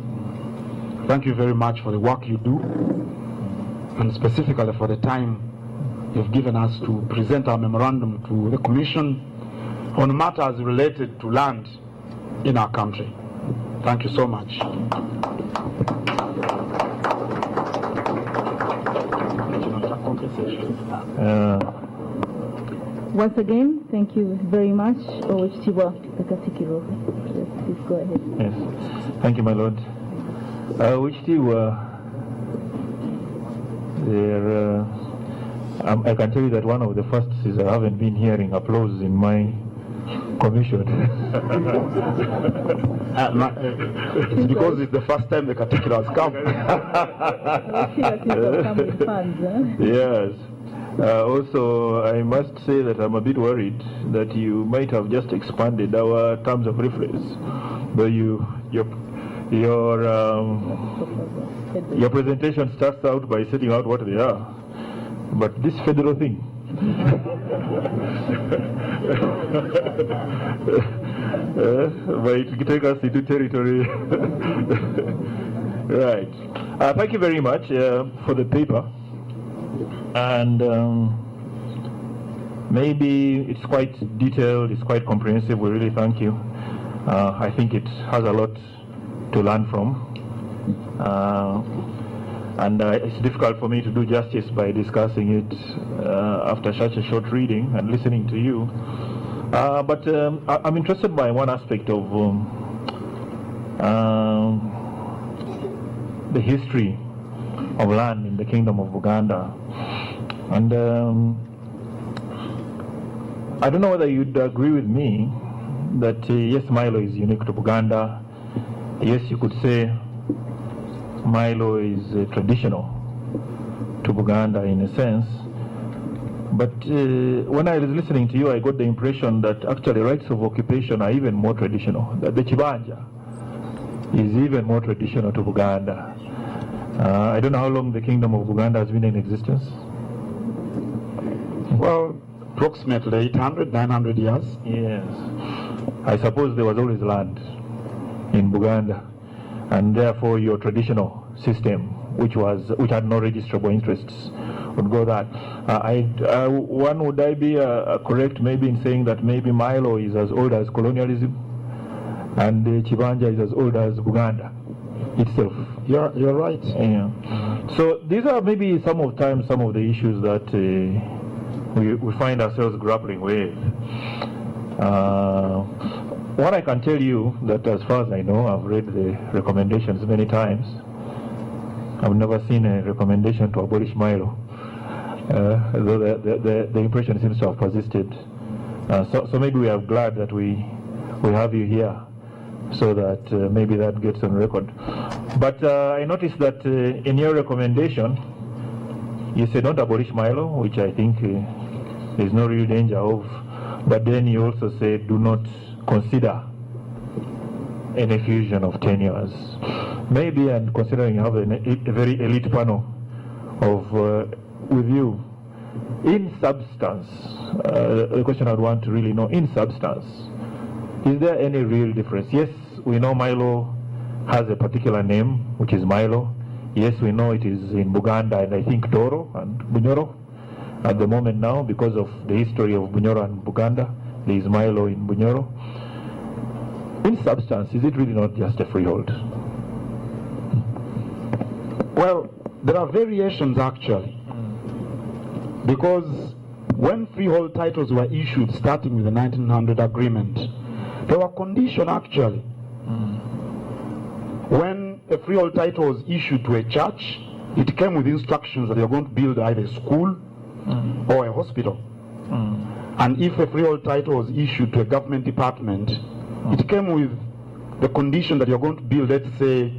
Thank you very much for the work you do, and specifically for the time you've given us to present our memorandum to the Commission on matters related to land in our country. Thank you so much. Once again, thank you very much, Katikkiro, for this Go ahead. Yes. Thank you, my lord. Which two were there? I can tell you that one of the first is I haven't been hearing applause in my commission. It's because it's the first time the Katikkiro has come. Yes. Also, I must say that I'm a bit worried that you might have just expanded our terms of reference, though your presentation starts out by setting out what they are, but this federal thing. Might take us into territory. Right. Thank you very much for the paper. And maybe it's quite detailed, it's quite comprehensive. We really thank you. I think it has a lot to learn from. And it's difficult for me to do justice by discussing it after such a short reading and listening to you. But I'm interested by one aspect of the history of land in the Kingdom of Buganda. And I don't know whether you'd agree with me that yes, Milo is unique to Buganda. Yes, you could say Milo is traditional to Buganda in a sense. But when I was listening to you, I got the impression that actually rights of occupation are even more traditional. That the Chibanja is even more traditional to Buganda. I don't know how long the Kingdom of Buganda has been in existence. Well, approximately 800, 900 years. Yes. I suppose there was always land in Buganda, and therefore your traditional system, which had no registrable interests, would go that. Would I be correct maybe in saying that maybe Milo is as old as colonialism, and Chibanja is as old as Buganda itself? You're right. Yeah. So these are maybe some of the issues that we find ourselves grappling with. What I can tell you that as far as I know, I've read the recommendations many times. I've never seen a recommendation to abolish Milo, though the impression seems to have persisted. So maybe we are glad that we have you here, so that maybe that gets on record. But I noticed that in your recommendation, you said don't abolish Milo, which I think there's no real danger of. But then you also said do not consider any fusion of tenures. Maybe, and considering you have a very elite panel of with you, in substance, the question I'd want to really know, in substance, is there any real difference? Yes, we know Milo has a particular name, which is Milo. Yes, we know it is in Buganda and I think Toro and Bunyoro at the moment now, because of the history of Bunyoro and Buganda. There is Milo in Bunyoro. In substance, is it really not just a freehold? Well, there are variations actually. Because when freehold titles were issued starting with the 1900 agreement, there were conditions actually. When a freehold title was issued to a church, it came with instructions that they were going to build either a school or a hospital. And if a freehold title was issued to a government department, it came with the condition that you're going to build, let's say,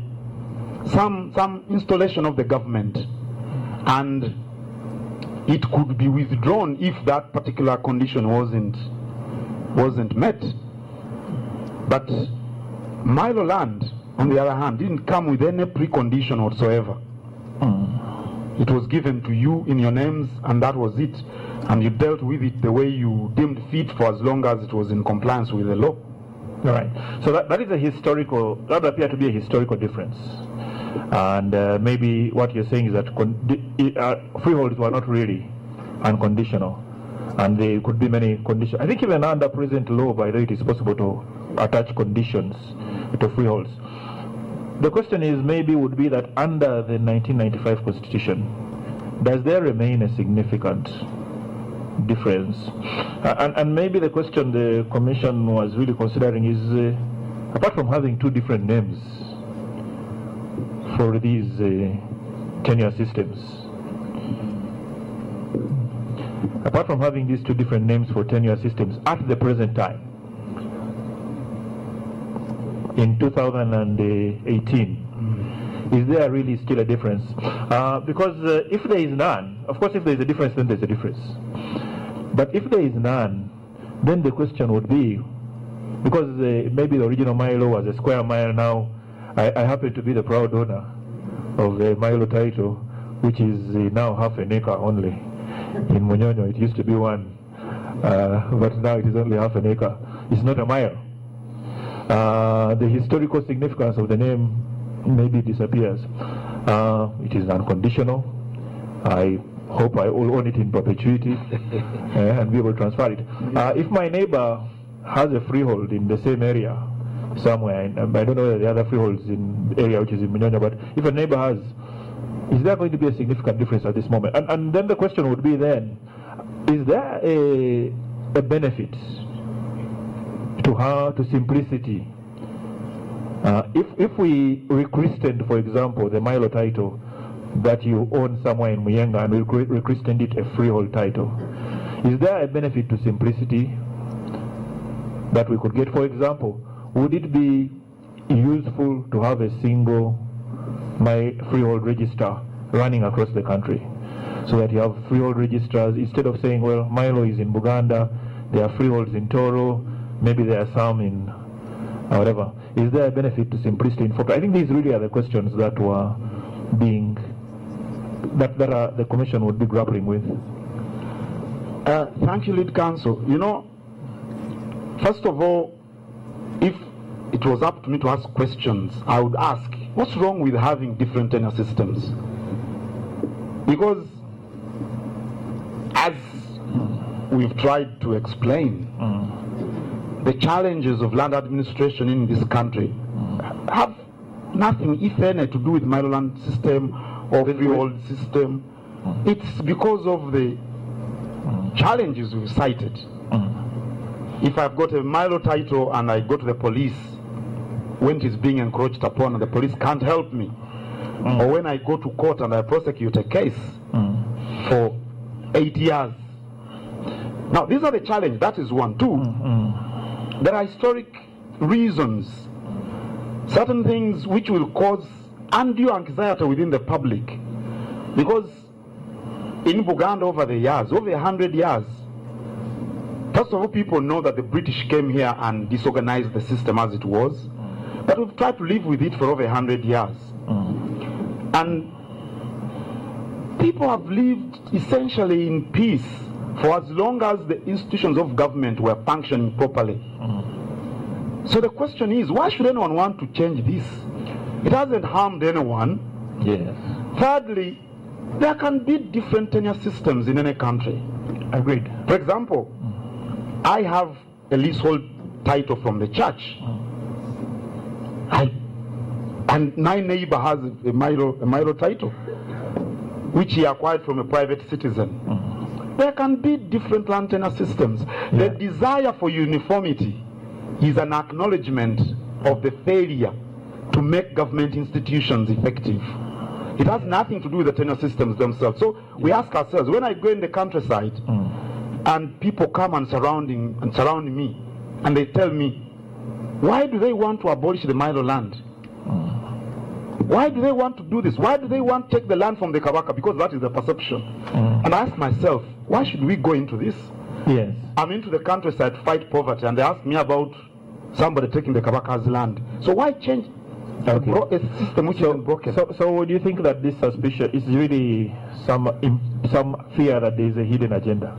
some installation of the government, and it could be withdrawn if that particular condition wasn't met. But Milo land, on the other hand, didn't come with any precondition whatsoever. It was given to you in your names, and that was it. And you dealt with it the way you deemed fit for as long as it was in compliance with the law. All right. So that is a historical, that would appear to be a historical difference. And maybe what you're saying is that freeholds were not really unconditional, and there could be many conditions. I think even under present law, by the way, it is possible to attach conditions to freeholds. The question is maybe would be that under the 1995 Constitution, does there remain a significant difference? And maybe the question the Commission was really considering is apart from having two different names for these tenure systems, apart from having these two different names for tenure systems at the present time, in 2018, is there really still a difference? Because if there is none, of course if there is a difference, then there's a difference. But if there is none, then the question would be, because maybe the original Milo was a square mile, now I happen to be the proud owner of the Milo title, which is now half an acre only. In Munyonyo it used to be one, but now it is only half an acre. It's not a mile. The historical significance of the name maybe disappears. It is unconditional. I hope I will own it in perpetuity and be able to transfer it. If my neighbor has a freehold in the same area somewhere, and I don't know whether the other freeholds in the area which is in Munyonyo, but if a neighbor has, is there going to be a significant difference at this moment? And then the question would be then, is there a benefit to simplicity? If we rechristened, for example, the Milo title that you own somewhere in Mayiga and we rechristened it a freehold title, is there a benefit to simplicity that we could get? For example, would it be useful to have a single freehold register running across the country, so that you have freehold registers instead of saying, well, Milo is in Buganda, there are freeholds in Toro, maybe there are some in whatever. Is there a benefit to simplicity in fact? I think these really are the questions that were being the Commission would be grappling with. Thank you, Lead Counsel. You know, first of all, if it was up to me to ask questions, I would ask, what's wrong with having different tenure systems? Because as we've tried to explain, the challenges of land administration in this country have nothing, if any, to do with Milo land system or freehold system. It's because of the challenges we've cited. If I've got a Milo title and I go to the police when it is being encroached upon and the police can't help me, or when I go to court and I prosecute a case for 8 years. Now, these are the challenges. That is one. Two, there are historic reasons, certain things which will cause undue anxiety within the public. Because in Buganda over the years, over 100 years, first of all, people know that the British came here and disorganized the system as it was, but we've tried to live with it for over 100 years. And people have lived essentially in peace for as long as the institutions of government were functioning properly. So the question is, why should anyone want to change this? It hasn't harmed anyone. Yes. Thirdly, there can be different tenure systems in any country. Agreed. For example, I have a leasehold title from the church. And my neighbor has a Milo title, which he acquired from a private citizen. There can be different land tenure systems. The desire for uniformity is an acknowledgement of the failure to make government institutions effective. It has nothing to do with the tenure systems themselves. So we ask ourselves, when I go in the countryside and people come and surround me and they tell me, why do they want to abolish the Milo land? Why do they want to do this? Why do they want to take the land from the Kabaka? Because that is the perception. And I ask myself, why should we go into this? Yes. I'm into the countryside to fight poverty, and they ask me about somebody taking the Kabaka's land. So why change a system which is broken? So do you think that this suspicion is really some fear that there is a hidden agenda?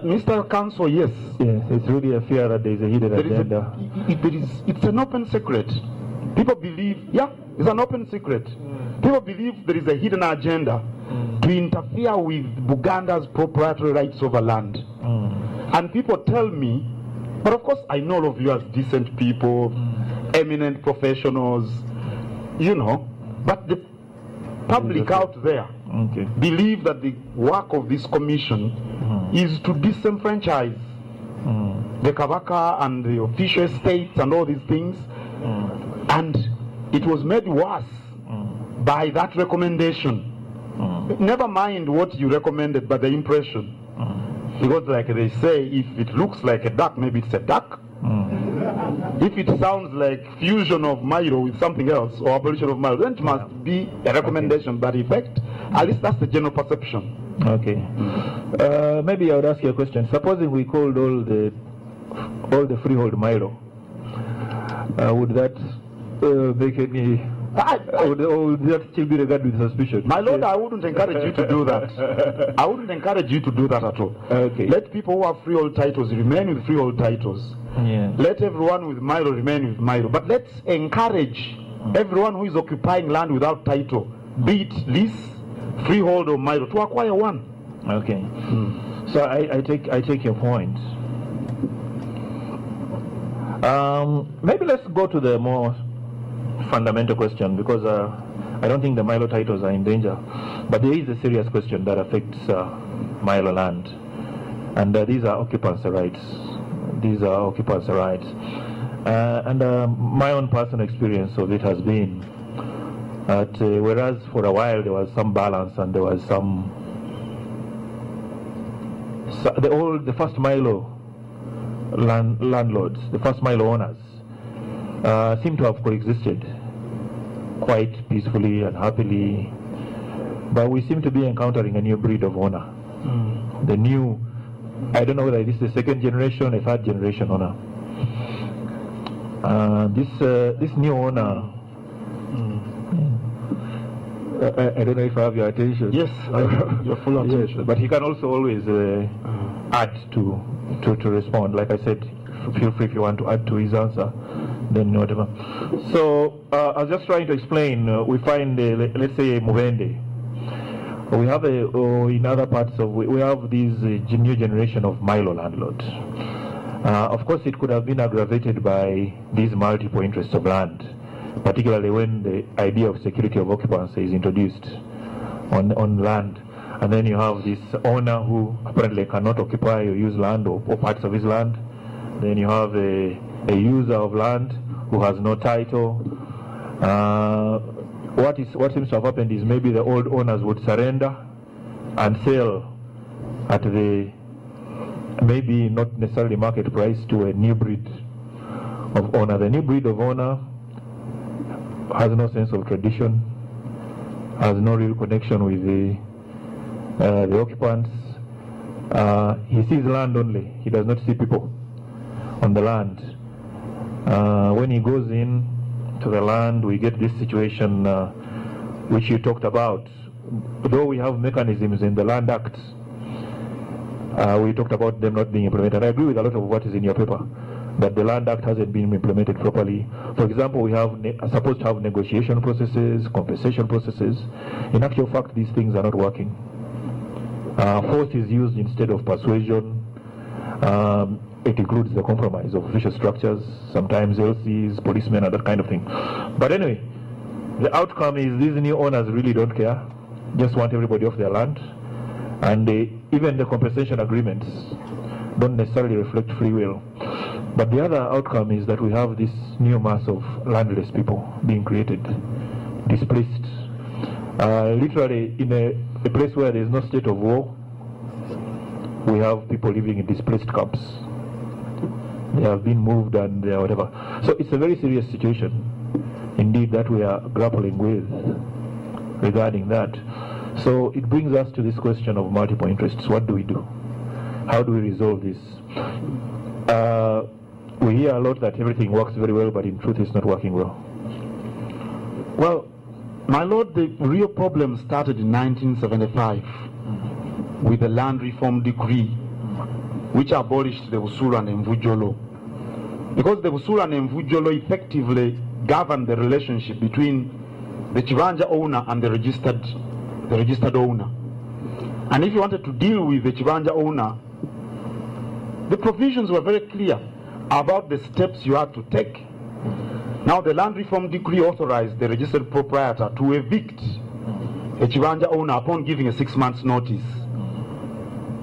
Mr. Counsel, yes. Yes, it's really a fear that there is a hidden agenda. It's an open secret. People believe, it's an open secret. People believe there is a hidden agenda to interfere with Buganda's proprietary rights over land. And people tell me, but of course I know all of you as decent people, eminent professionals, you know, but the public out there believe that the work of this commission is to disenfranchise the Kabaka and the official estates and all these things. And it was made worse by that recommendation. Never mind what you recommended, but the impression. Because like they say, if it looks like a duck, maybe it's a duck. If it sounds like fusion of mailo with something else or abolition of mailo, then it must be a recommendation, but effect, at least that's the general perception. Okay. Maybe I would ask you a question. Supposing we called all the freehold Milo, would that make any? Would that still be regarded with suspicion? My lord, I wouldn't encourage you to do that. I wouldn't encourage you to do that at all. Okay. Let people who have freehold titles remain with freehold titles. Yeah. Let everyone with Milo remain with Milo. But let's encourage everyone who is occupying land without title, be it lease, freehold or Milo, to acquire one. Okay. So I take your point. Maybe let's go to the more fundamental question, because I don't think the Milo titles are in danger, but there is a serious question that affects Milo land, and these are occupancy rights. These are occupancy rights, and my own personal experience of it has been that whereas for a while there was some balance and there was some the first Milo landlords, the first Milo owners, seem to have coexisted quite peacefully and happily, but we seem to be encountering a new breed of owner. The new, I don't know whether this is the second generation, a third generation owner. This new owner, I don't know if I have your attention. Yes, your full attention. Yes, but he can also always add to respond. Like I said, feel free if you want to add to his answer, then whatever. So I was just trying to explain. We find, let's say, Mubende. We have in other parts of, we have this new generation of Milo landlords. Of course, it could have been aggravated by these multiple interests of land, particularly when the idea of security of occupancy is introduced on land. And then you have this owner who apparently cannot occupy or use land or parts of his land. Then you have a user of land who has no title. What seems to have happened is maybe the old owners would surrender and sell at the maybe not necessarily market price to a new breed of owner. The new breed of owner has no sense of tradition, has no real connection with the occupants. He sees land only. He does not see people on the land. When he goes in to the land, we get this situation which you talked about. Though we have mechanisms in the Land Act, we talked about them not being implemented. I agree with a lot of what is in your paper, that the Land Act hasn't been implemented properly. For example, we have supposed to have negotiation processes, compensation processes. In actual fact, these things are not working. Force is used instead of persuasion. It includes the compromise of official structures, sometimes LCs, policemen, and that kind of thing. But anyway, the outcome is these new owners really don't care, just want everybody off their land. And even the compensation agreements don't necessarily reflect free will. But the other outcome is that we have this new mass of landless people being created, displaced. Literally, in a place where there is no state of war, we have people living in displaced camps. They have been moved and they are whatever. So it's a very serious situation, indeed, that we are grappling with regarding that. So it brings us to this question of multiple interests. What do we do? How do we resolve this? We hear a lot that everything works very well, but in truth it's not working well. Well, my lord, the real problem started in 1975 with the Land Reform Decree, which abolished the Busulu and Mvujo law. Because the Busulu and Mvujo law effectively governed the relationship between the Chibanja owner and the registered owner. And if you wanted to deal with the Chibanja owner, the provisions were very clear about the steps you had to take. Now the Land Reform Decree authorized the registered proprietor to evict a Chibanja owner upon giving a 6 months notice.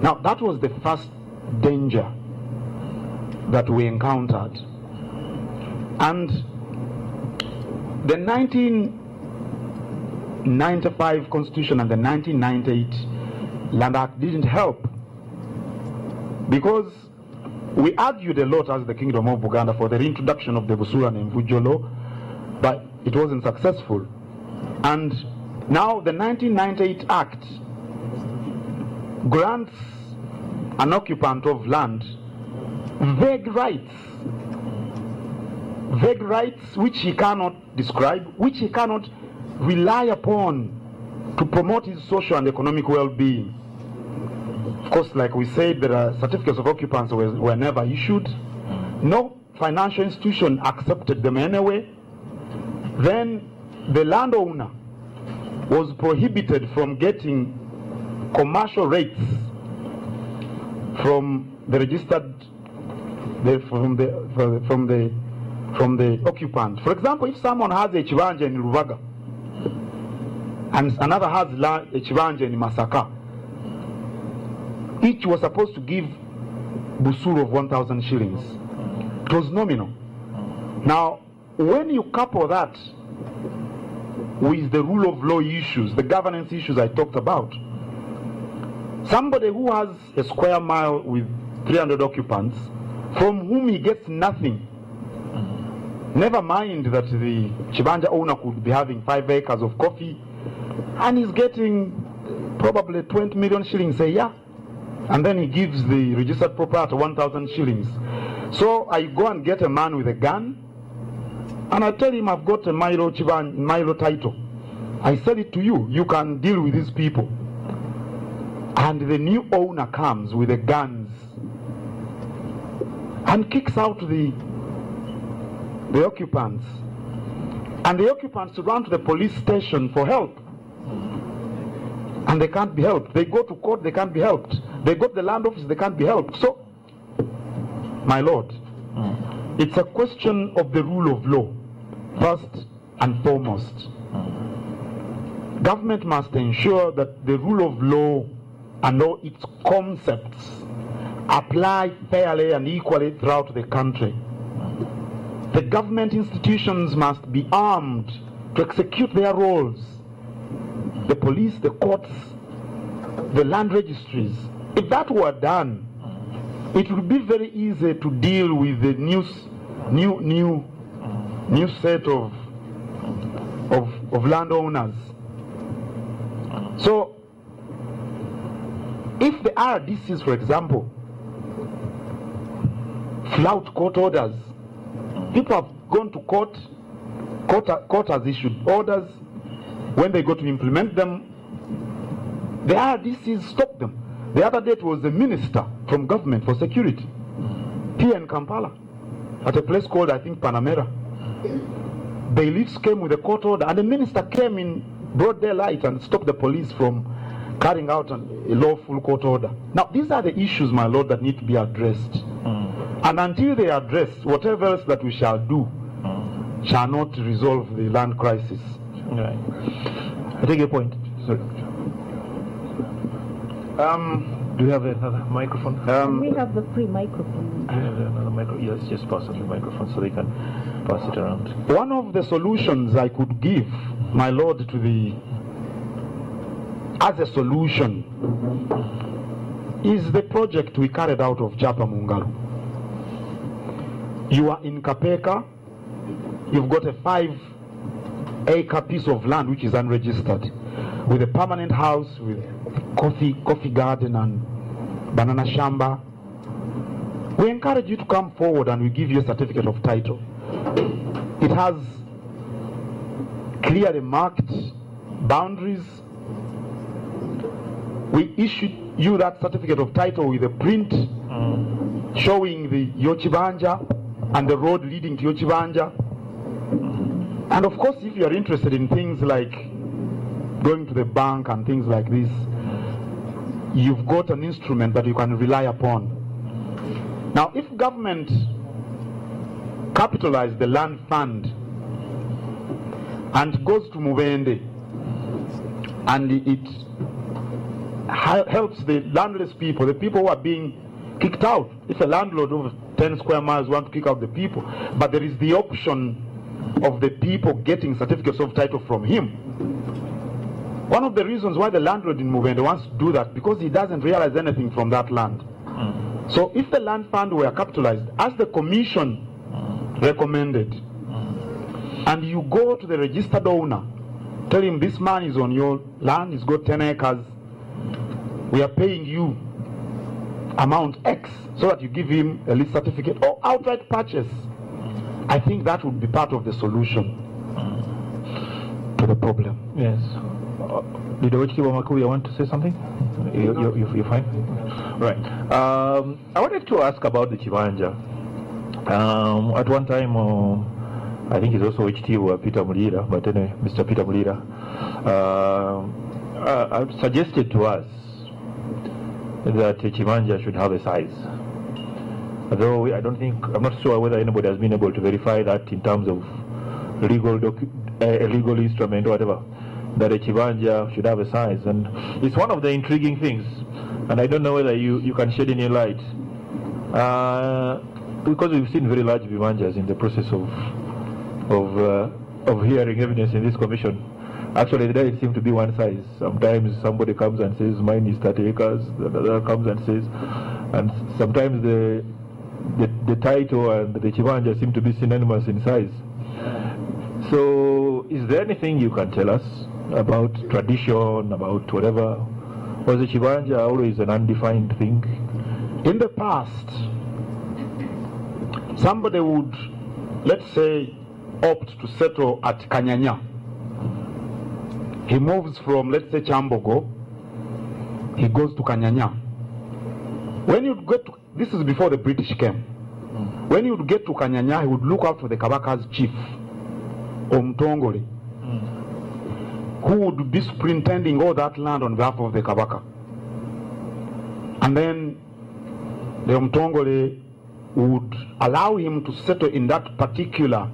Now that was the first danger that we encountered. And the 1995 Constitution and the 1998 Land Act didn't help, because we argued a lot as the Kingdom of Buganda for the reintroduction of the Busura and Mvujo law, but it wasn't successful. And now the 1998 Act grants an occupant of land vague rights which he cannot describe, which he cannot rely upon to promote his social and economic well-being. Of course, like we said, there are certificates of occupancy were never issued. No financial institution accepted them anyway. Then the landowner was prohibited from getting commercial rates from the registered, from the occupant. For example, if someone has a chibanja in Ruvaga and another has a chibanja in Masaka, each was supposed to give busuru of 1,000 shillings. It was nominal. Now, when you couple that with the rule of law issues, the governance issues I talked about, somebody who has a square mile with 300 occupants, from whom he gets nothing, never mind that the Chibanja owner could be having 5 acres of coffee, and he's getting probably 20 million shillings a year, and then he gives the registered proprietor 1,000 shillings. So I go and get a man with a gun, and I tell him I've got a mailo title. I sell it to you. You can deal with these people. And the new owner comes with the guns and kicks out the occupants. And the occupants run to the police station for help. And they can't be helped. They go to court, they can't be helped. They go to the land office, they can't be helped. So, my Lord, it's a question of the rule of law, first and foremost. Government must ensure that the rule of law and all its concepts apply fairly and equally throughout the country. The government institutions must be armed to execute their roles. The police, the courts, the land registries. If that were done, it would be very easy to deal with the new set of landowners. So, if the RDCs, for example, flout court orders, people have gone to court has issued orders. When they go to implement them, the RDCs stop them. The other day it was the minister from government for security, here in Kampala, at a place called, I think, Panamera. Bailiffs came with a court order, and the minister came in broad daylight and stopped the police from carrying out a lawful court order. Now, these are the issues, my Lord, that need to be addressed. And until they are addressed, whatever else that we shall do shall not resolve the land crisis. Right. I take your point. Sorry. Do you have another microphone? We have the free microphone. Do you have another microphone? Yes, just pass on the microphone so they can pass it around. One of the solutions I could give, my Lord, as a solution, is the project we carried out of Chapa Mungaru. You are in Kapeka, you've got a 5-acre piece of land which is unregistered, with a permanent house, with coffee garden and banana shamba. We encourage you to come forward and we give you a certificate of title. It has clearly marked boundaries. We issued you that certificate of title with a print showing the Yochibanja and the road leading to Yochibanja. And of course, if you are interested in things like going to the bank and things like this, you've got an instrument that you can rely upon. Now, if government capitalizes the land fund and goes to Mubende and it helps the landless people, the people who are being kicked out. If a landlord of 10 square miles wants to kick out the people, but there is the option of the people getting certificates of title from him. One of the reasons why the landlord in Mubende wants to do that, because he doesn't realize anything from that land. So if the land fund were capitalized, as the commission recommended, and you go to the registered owner, tell him this man is on your land, he's got 10 acres, we are paying you amount X, so that you give him a lease certificate or outright purchase. I think that would be part of the solution to the problem. Yes. Did you want to say something? You're fine? Right. I wanted to ask about the Chibanja. At one time, I think it's also HT Peter Mulira, but anyway, Mr. Peter Mulira suggested to us that Chibanja should have a size. Although I'm not sure whether anybody has been able to verify that in terms of legal instrument or whatever, that a Chibanja should have a size. And it's one of the intriguing things, and I don't know whether you can shed any light. Because we've seen very large Chibanjas in the process of hearing evidence in this commission. Actually, there it seems to be one size. Sometimes somebody comes and says, mine is 30 acres, the other comes and says, and sometimes the title and the Chibanja seem to be synonymous in size. So, is there anything you can tell us about tradition, about whatever? Was the Chibanja always an undefined thing? In the past, somebody would, let's say, opt to settle at Kanyanya. He moves from, let's say, Chambogo, he goes to Kanyanya. When you get to, this is before the British came. When you would get to Kanyanya, he would look out for the Kabaka's chief, Omtongole, who would be superintending all that land on behalf of the Kabaka. And then the Omtongole would allow him to settle in that particular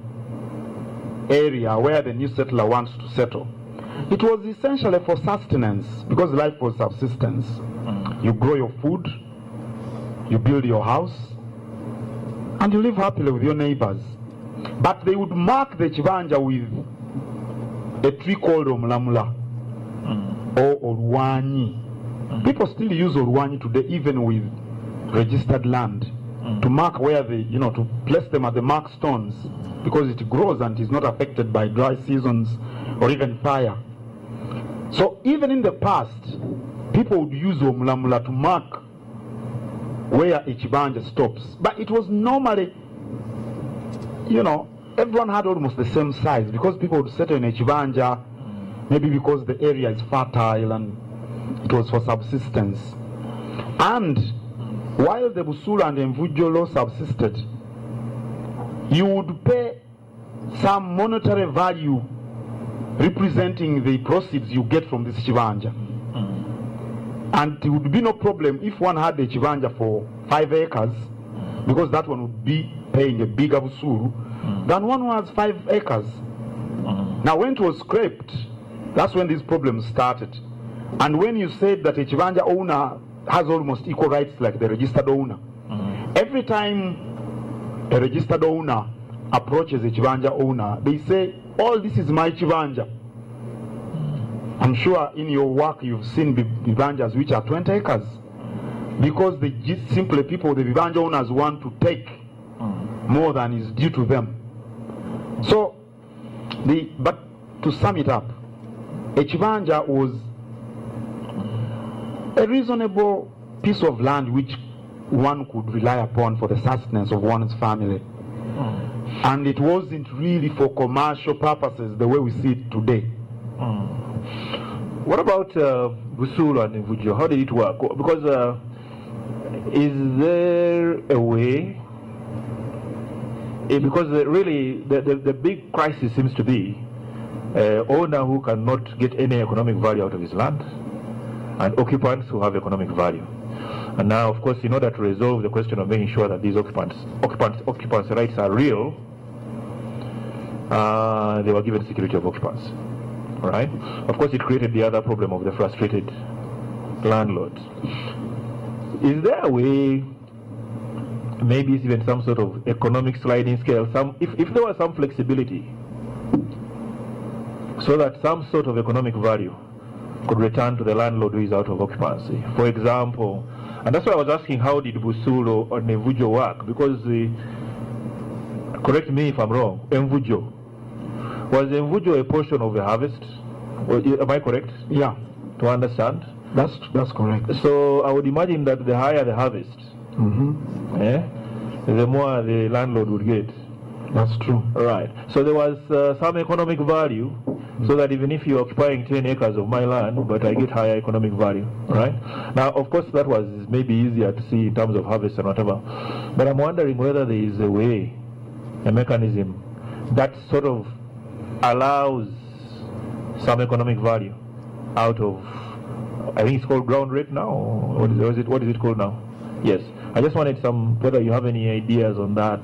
area where the new settler wants to settle. It was essentially for sustenance, because life was subsistence. You grow your food, you build your house, and you live happily with your neighbors. But they would mark the Chibanja with a tree called Omulamula or Olwanyi. People still use Olwanyi today, even with registered land, to mark where they, to place them at the mark stones, because it grows and is not affected by dry seasons or even fire. So even in the past, people would use Omulamula to mark where a Chibanja stops. But it was normally, everyone had almost the same size, because people would settle in a Chibanja, maybe because the area is fertile and it was for subsistence. And while the Busulu and Mvujolo subsisted, you would pay some monetary value representing the proceeds you get from this Chibanja. And it would be no problem if one had a Chibanja for 5 acres, because that one would be paying a bigger Busulu than one who has 5 acres. Now when it was scraped, that's when these problems started. And when you said that a Chibanja owner has almost equal rights like the registered owner, every time a registered owner approaches a Chibanja owner, they say, all this is my Chibanja. I'm sure in your work you've seen Vibanjas which are 20 acres. Because the simply people, the Vibanja owners, want to take more than is due to them. So, but to sum it up, a Chibanja was a reasonable piece of land which one could rely upon for the sustenance of one's family. And it wasn't really for commercial purposes the way we see it today. What about Busulu and Mvujo? How did it work? Because is there a way? Because really the big crisis seems to be owner who cannot get any economic value out of his land, and occupants who have economic value. And now, of course, in order to resolve the question of making sure that these occupants' rights are real, they were given security of occupants. Right? Of course, it created the other problem of the frustrated landlords. Is there a way maybe even some sort of economic sliding scale, if there was some flexibility, so that some sort of economic value could return to the landlord who is out of occupancy. For example, and that's why I was asking, how did Busulu or Nevujo work? Because correct me if I'm wrong, Envujo. Was Envujo a portion of the harvest? Am I correct? Yeah. To understand? That's correct. So I would imagine that the higher the harvest, the more the landlord would get. That's true. Right. So there was some economic value, so that even if you're occupying 10 acres of my land, but I get higher economic value, right? Now, of course, that was maybe easier to see in terms of harvest and whatever. But I'm wondering whether there is a way, a mechanism, that sort of allows some economic value out of, I think it's called ground rate now, or what is it called now? Yes. I just wanted whether you have any ideas on that.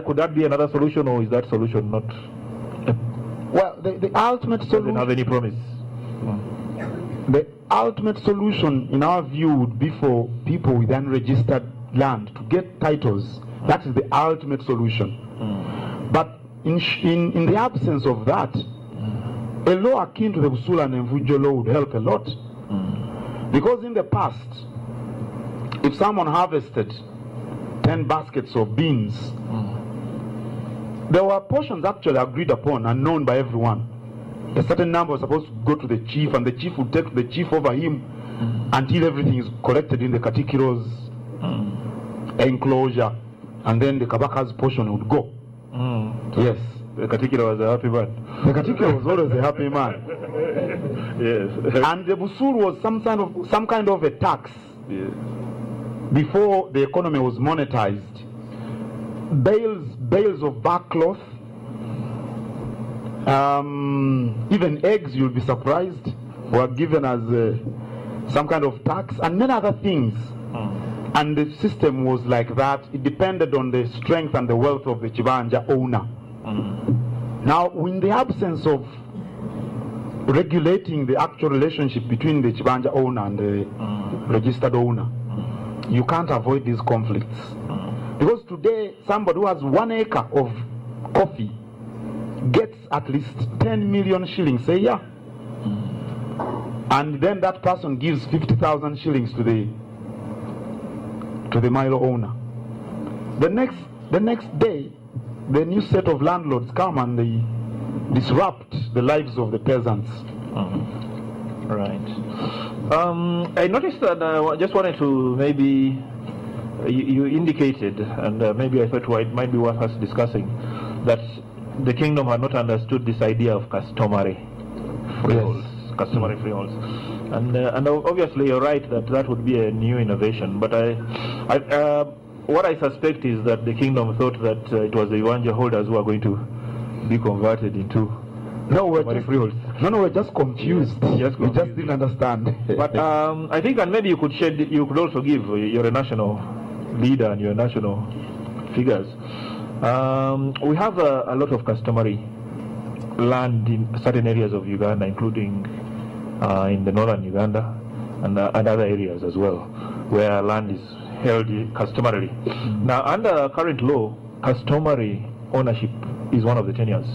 Could that be another solution, or is that solution not? Well, the ultimate solution doesn't have any promise. The ultimate solution, in our view, would be for people with unregistered land to get titles. That is the ultimate solution. But in the absence of that, a law akin to the Busulu and Envujo law would help a lot. Because in the past, if someone harvested 10 baskets of beans, there were portions actually agreed upon and known by everyone. A certain number was supposed to go to the chief, and the chief would take the chief over him until everything is collected in the Katikkiro's enclosure, and then the Kabaka's portion would go. Yes. The Katikkiro was a happy man. The Katikkiro was always a happy man. Yes. And the Busulu was some kind of a tax. Yes. Before the economy was monetized. Bales of bark cloth, even eggs, you'll be surprised, were given as some kind of tax, and many other things. And the system was like that. It depended on the strength and the wealth of the Chibanja owner. Now, in the absence of regulating the actual relationship between the Chibanja owner and the registered owner, you can't avoid these conflicts. Because today, somebody who has 1 acre of coffee gets at least 10 million shillings a year. And then that person gives 50,000 shillings to the Milo owner. The next day, the new set of landlords come and they disrupt the lives of the peasants. Right. I noticed that I just wanted to maybe, you indicated, and maybe I thought it might be worth us discussing, that the kingdom had not understood this idea of customary freeholds. Yes. Customary freeholds. And obviously you're right that would be a new innovation, but what I suspect is that the kingdom thought that it was the Iwanja holders who are going to be converted into freeholds. We're just confused. We just didn't understand. But I think, and maybe you could also give, you're a national leader and you're national figures. We have a lot of customary land in certain areas of Uganda, including in the northern Uganda and other areas as well, where land is held customarily. Now, under current law, customary ownership is one of the tenures.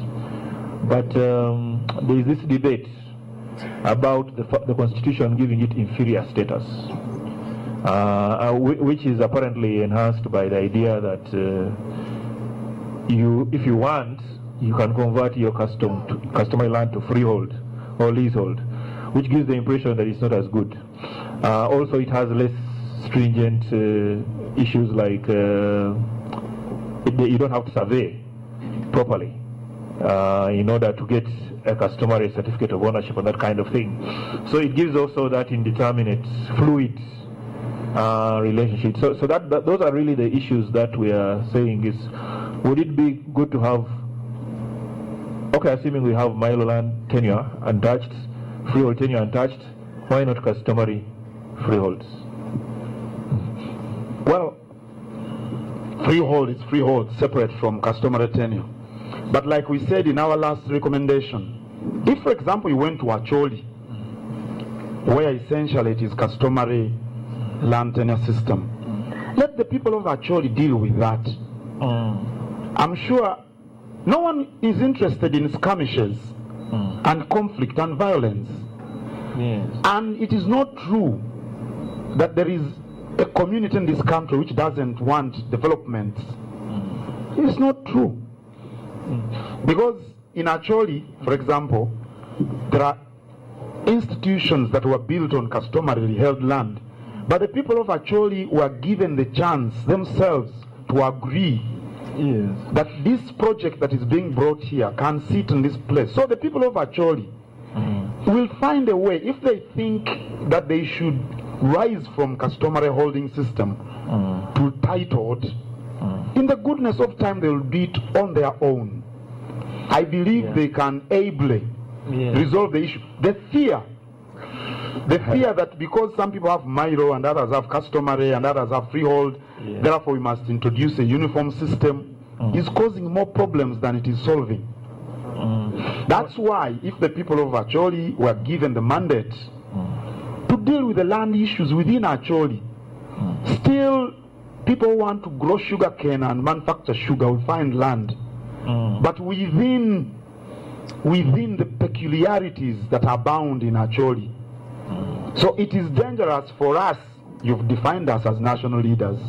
But there is this debate about the constitution giving it inferior status, which is apparently enhanced by the idea that if you want, you can convert your customary land to freehold or leasehold, which gives the impression that it's not as good. Also, it has less stringent issues like you don't have to survey properly in order to get a customary certificate of ownership and that kind of thing. So it gives also that indeterminate, fluid relationship. So those are really the issues that we are saying is, would it be good to have, assuming we have Milo land tenure untouched, freehold tenure untouched, why not customary freeholds? Well, freehold is freehold, separate from customary tenure. But like we said in our last recommendation, if, for example, you went to Acholi, where essentially it is customary land tenure system, Let the people of Acholi deal with that. I'm sure no one is interested in skirmishes and conflict and violence. Yes. And it is not true that there is a community in this country which doesn't want development. It's not true. Because in Acholi, for example, there are institutions that were built on customarily held land. But the people of Acholi were given the chance themselves to agree that this project that is being brought here can sit in this place. So the people of Acholi will find a way, if they think that they should rise from customary holding system to titled, in the goodness of time they will do it on their own. I believe they can ably resolve the issue. The fear that because some people have mailo and others have customary and others have freehold, therefore we must introduce a uniform system, is causing more problems than it is solving. That's why if the people of Acholi were given the mandate to deal with the land issues within Acholi, still people want to grow sugar cane and manufacture sugar, we find land. But within the peculiarities that are bound in Acholi. So it is dangerous for us, you've defined us as national leaders,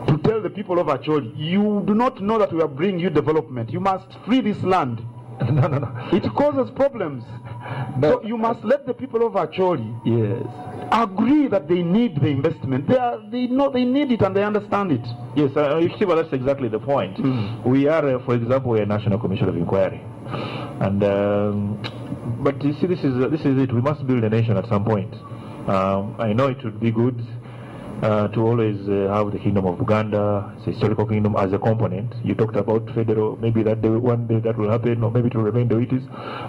to tell the people of Acholi, you do not know that we are bringing you development, you must free this land. No. It causes problems. So you must let the people of Acholi agree that they need the investment. They know they need it and they understand it. Yes, you see, well, that's exactly the point. We are, for example, a National Commission of Inquiry. And but you see, this is it. We must build a nation at some point. I know it would be good to always have the Kingdom of Buganda, the historical kingdom, as a component. You talked about federal, maybe that one day that will happen, or maybe it will remain the way it is.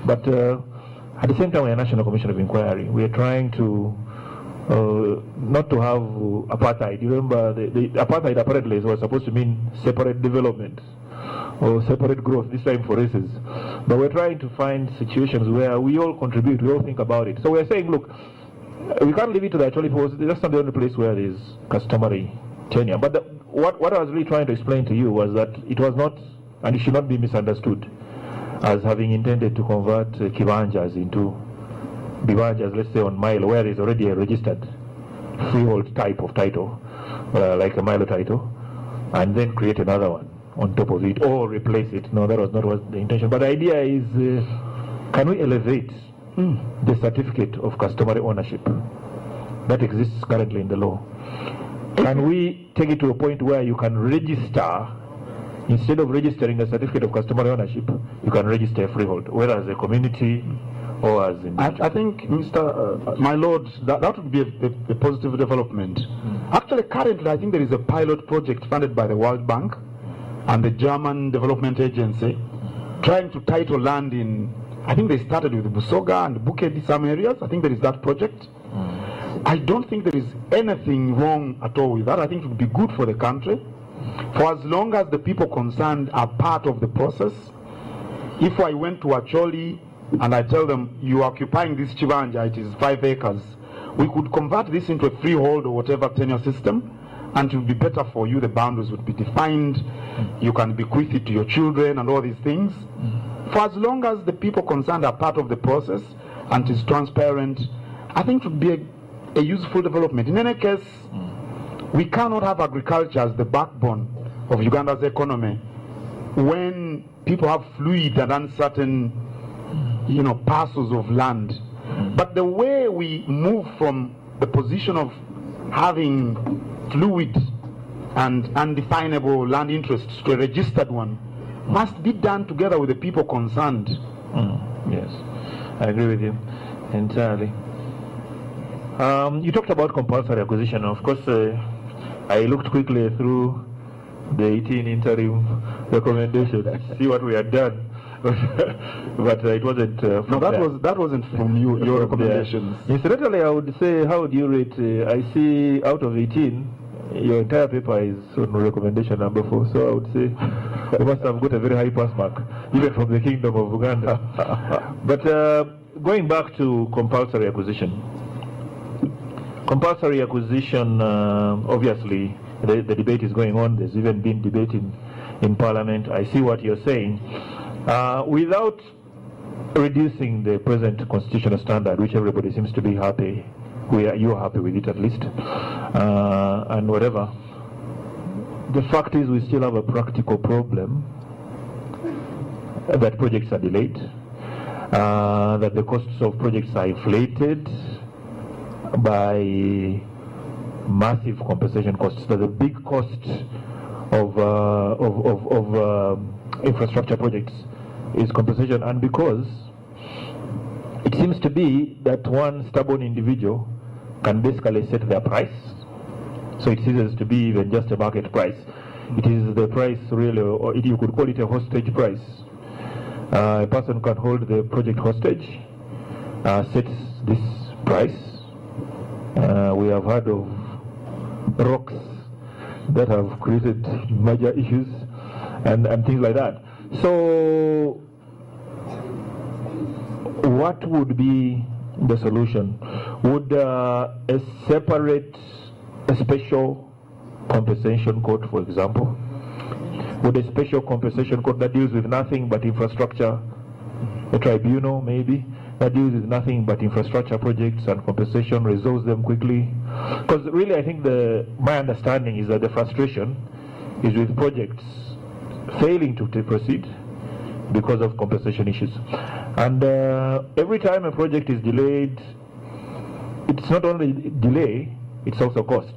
But at the same time, we are a National Commission of Inquiry. We are trying to not to have apartheid. You remember the apartheid apparently was supposed to mean separate development or separate growth, this time for races. But we're trying to find situations where we all contribute, we all think about it. So we're saying, look, we can't leave it to the Acholi because that's not the only place where there's customary tenure. But what I was really trying to explain to you was that it was not, and it should not be misunderstood, as having intended to convert kibanjas into bibanjas, let's say on Milo, where there's already a registered freehold type of title, like a Milo title, and then create another one on top of it, or replace it. No, that was not what the intention. But the idea is, can we elevate the certificate of customary ownership that exists currently in the law? Can we take it to a point where you can register, instead of registering a certificate of customary ownership, you can register a freehold, whether as a community or as individual? I think, Mr. My Lord, that would be a positive development. Actually, currently, I think there is a pilot project funded by the World Bank and the German Development Agency, trying to title land in, I think they started with Busoga and Bukedi, some areas. I think there is that project. I don't think there is anything wrong at all with that. I think it would be good for the country, for as long as the people concerned are part of the process. If I went to Acholi and I tell them, you are occupying this Chibanja, it is 5 acres, we could convert this into a freehold or whatever tenure system, and it would be better for you. The boundaries would be defined. You can bequeath it to your children and all these things. For as long as the people concerned are part of the process and it is transparent, I think it would be a useful development. In any case, we cannot have agriculture as the backbone of Uganda's economy when people have fluid and uncertain, parcels of land. But the way we move from the position of having fluid and undefinable land interests to a registered one must be done together with the people concerned. Yes, I agree with you entirely. You talked about compulsory acquisition. Of course, I looked quickly through the 18 interim recommendations to see what we had done. But it wasn't from that wasn't from your recommendations. Incidentally, I would say, how would you rate? I see out of 18, your entire paper is on recommendation number 4. So I would say you must have got a very high pass mark, even from the Kingdom of Buganda. But going back to compulsory acquisition. Compulsory acquisition, obviously, the debate is going on. There's even been debate in Parliament. I see what you're saying. Without reducing the present constitutional standard, which everybody seems to be happy, you're happy with it at least, and whatever. The fact is we still have a practical problem that projects are delayed, that the costs of projects are inflated by massive compensation costs. That the big cost of infrastructure projects is compensation, and because it seems to be that one stubborn individual can basically set their price, so it ceases to be even just a market price. It is the price really, or you could call it a hostage price. A person can hold the project hostage, sets this price. We have heard of rocks that have created major issues and things like that. So what would be the solution? Would a special compensation court, for example, would a special compensation court that deals with nothing but infrastructure, a tribunal maybe, that deals with nothing but infrastructure projects and compensation, resolves them quickly? Because really I think my understanding is that the frustration is with projects failing to proceed because of compensation issues. And every time a project is delayed, it's not only delay, it's also cost.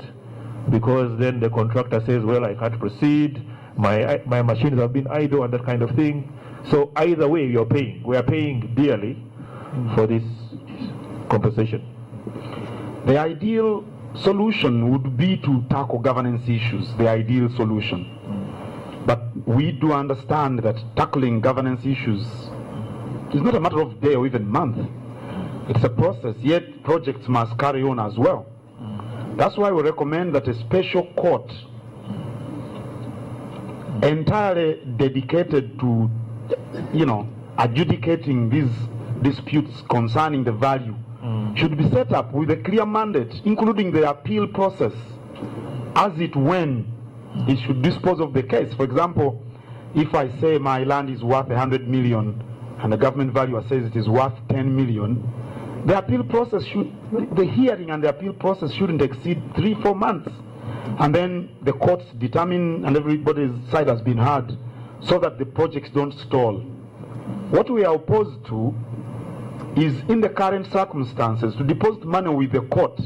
Because then the contractor says, well, I can't proceed, my machines have been idle and that kind of thing. So either way you're paying. We are paying dearly for this compensation. The ideal solution would be to tackle governance issues, the ideal solution. But we do understand that tackling governance issues is not a matter of day or even month. It's a process, yet projects must carry on as well. That's why we recommend that a special court entirely dedicated to, adjudicating these disputes concerning the value should be set up with a clear mandate, including the appeal process, as when it should dispose of the case. For example, if I say my land is worth 100 million and the government valuer says it is worth 10 million, the appeal process the hearing and the appeal process shouldn't exceed 3-4 months. And then the courts determine and everybody's side has been heard so that the projects don't stall. What we are opposed to is, in the current circumstances, to deposit money with the court.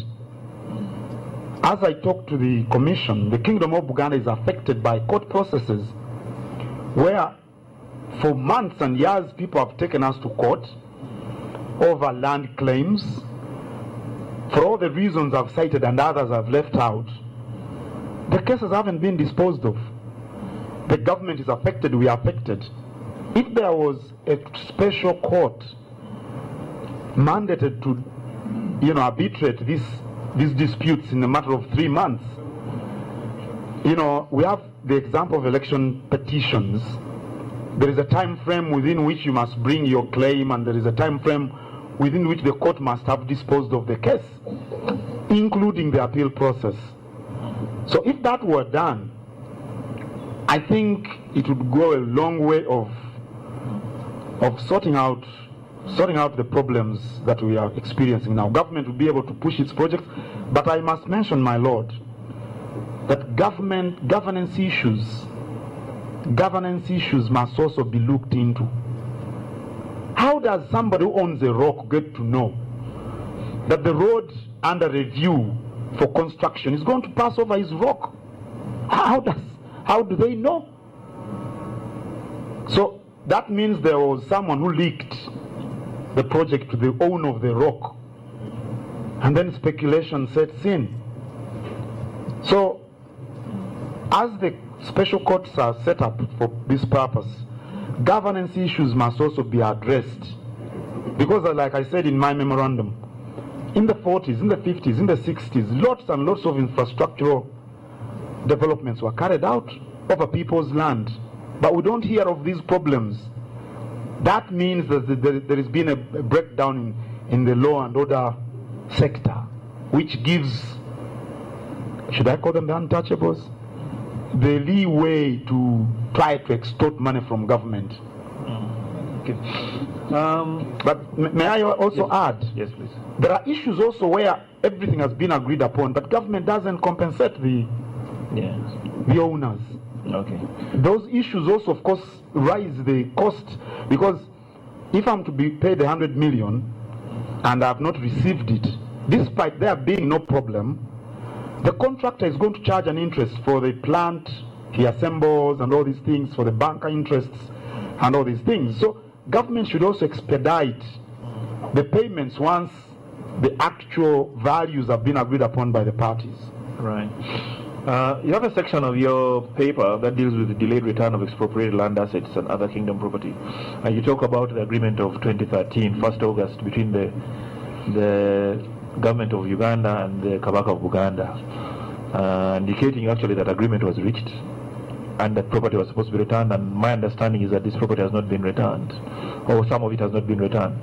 As I talked to the commission, the Kingdom of Buganda is affected by court processes where for months and years people have taken us to court over land claims for all the reasons I've cited and others I've left out. The cases haven't been disposed of. The government is affected, we are affected. If there was a special court mandated to arbitrate these disputes in a matter of 3 months, we have the example of election petitions. There is a time frame within which you must bring your claim, and there is a time frame within which the court must have disposed of the case, including the appeal process. So if that were done, I think it would go a long way of sorting out the problems that we are experiencing now. Government will be able to push its projects, but I must mention, my lord, that governance issues must also be looked into. How does somebody who owns a rock get to know that the road under review for construction is going to pass over his rock? How do they know? So that means there was someone who leaked the project to the owner of the rock, and then speculation sets in. So as the special courts are set up for this purpose, governance issues must also be addressed, because like I said in my memorandum, in the 40s, in the 50s, in the 60s, lots and lots of infrastructural developments were carried out over people's land, but we don't hear of these problems. That means that there has been a breakdown in the law and order sector, which gives should I call them the untouchables, the leeway to try to extort money from government. Okay. But may I also add? Yes, please. There are issues also where everything has been agreed upon, but government doesn't compensate the owners. Okay. Those issues also, of course, rise the cost, because if I'm to be paid 100 million and I have not received it, despite there being no problem, the contractor is going to charge an interest for the plant he assembles and all these things, for the banker interests and all these things. So government should also expedite the payments once the actual values have been agreed upon by the parties. Right. You have a section of your paper that deals with the delayed return of expropriated land assets and other kingdom property. And you talk about the agreement of 2013, 1st August, between the government of Uganda and the Kabaka of Buganda, indicating actually that agreement was reached and that property was supposed to be returned. And my understanding is that this property has not been returned, or some of it has not been returned.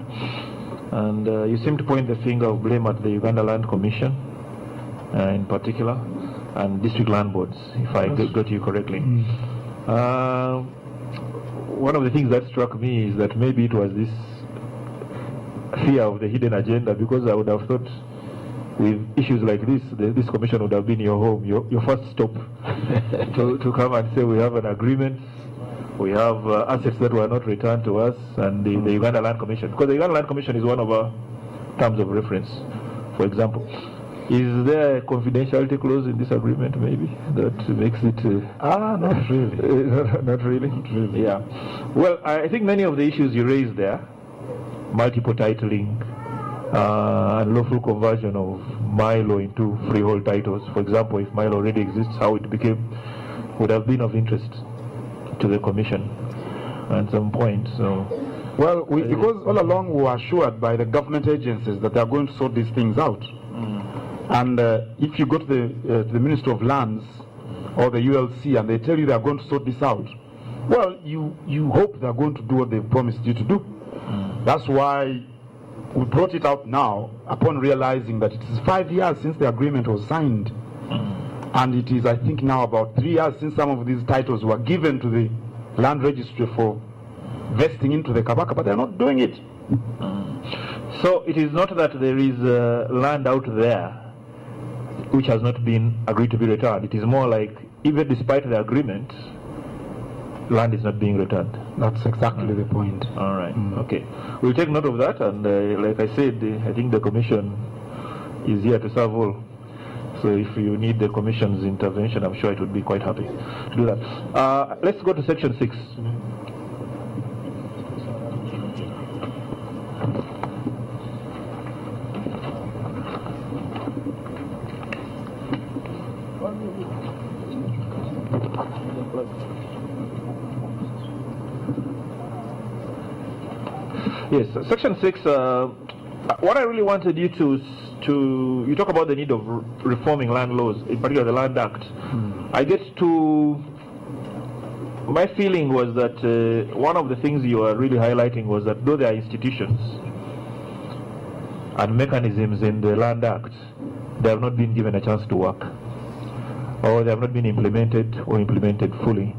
And you seem to point the finger of blame at the Uganda Land Commission in particular, and district land boards, if I got you correctly. One of the things that struck me is that maybe it was this fear of the hidden agenda, because I would have thought with issues like this, this commission would have been your home, your first stop to come and say we have an agreement, we have assets that were not returned to us, and the Uganda Land Commission, because the Uganda Land Commission is one of our terms of reference, for example. Is there a confidentiality clause in this agreement, maybe, that makes it... not really. Not really? Not really. Yeah. Well, I think many of the issues you raised there, multiple titling, and lawful conversion of Milo into freehold titles. For example, if Milo already exists, how it became, would have been of interest to the Commission at some point. So, well, because all along we were assured by the government agencies that they are going to sort these things out. And if you go to the Ministry of Lands or the ULC and they tell you they are going to sort this out, well, you hope they are going to do what they've promised you to do. That's why we brought it out now, upon realizing that it is 5 years since the agreement was signed. And it is, I think, now about 3 years since some of these titles were given to the land registry for vesting into the Kabaka, but they're not doing it. So it is not that there is land out there which has not been agreed to be returned. It is more like, even despite the agreement, land is not being returned. That's exactly the point. All right. Okay. We'll take note of that, and like I said, I think the Commission is here to serve all. So if you need the Commission's intervention, I'm sure it would be quite happy to do that. Let's go to Section 6. Yes, Section 6, what I really wanted you to you talk about the need of reforming land laws, in particular the Land Act. I get to, my feeling was that one of the things you are really highlighting was that though there are institutions and mechanisms in the Land Act, they have not been given a chance to work, or they have not been implemented or implemented fully.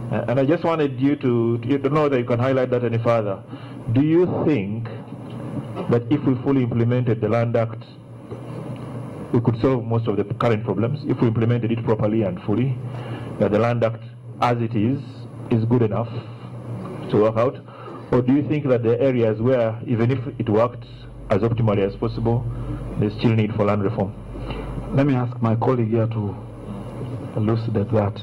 And I just wanted you to know that you can highlight that any further. Do you think that if we fully implemented the Land Act, we could solve most of the current problems? If we implemented it properly and fully, that the Land Act as it is good enough to work out? Or do you think that the areas where, even if it worked as optimally as possible, there's still need for land reform? Let me ask my colleague here to elucidate that.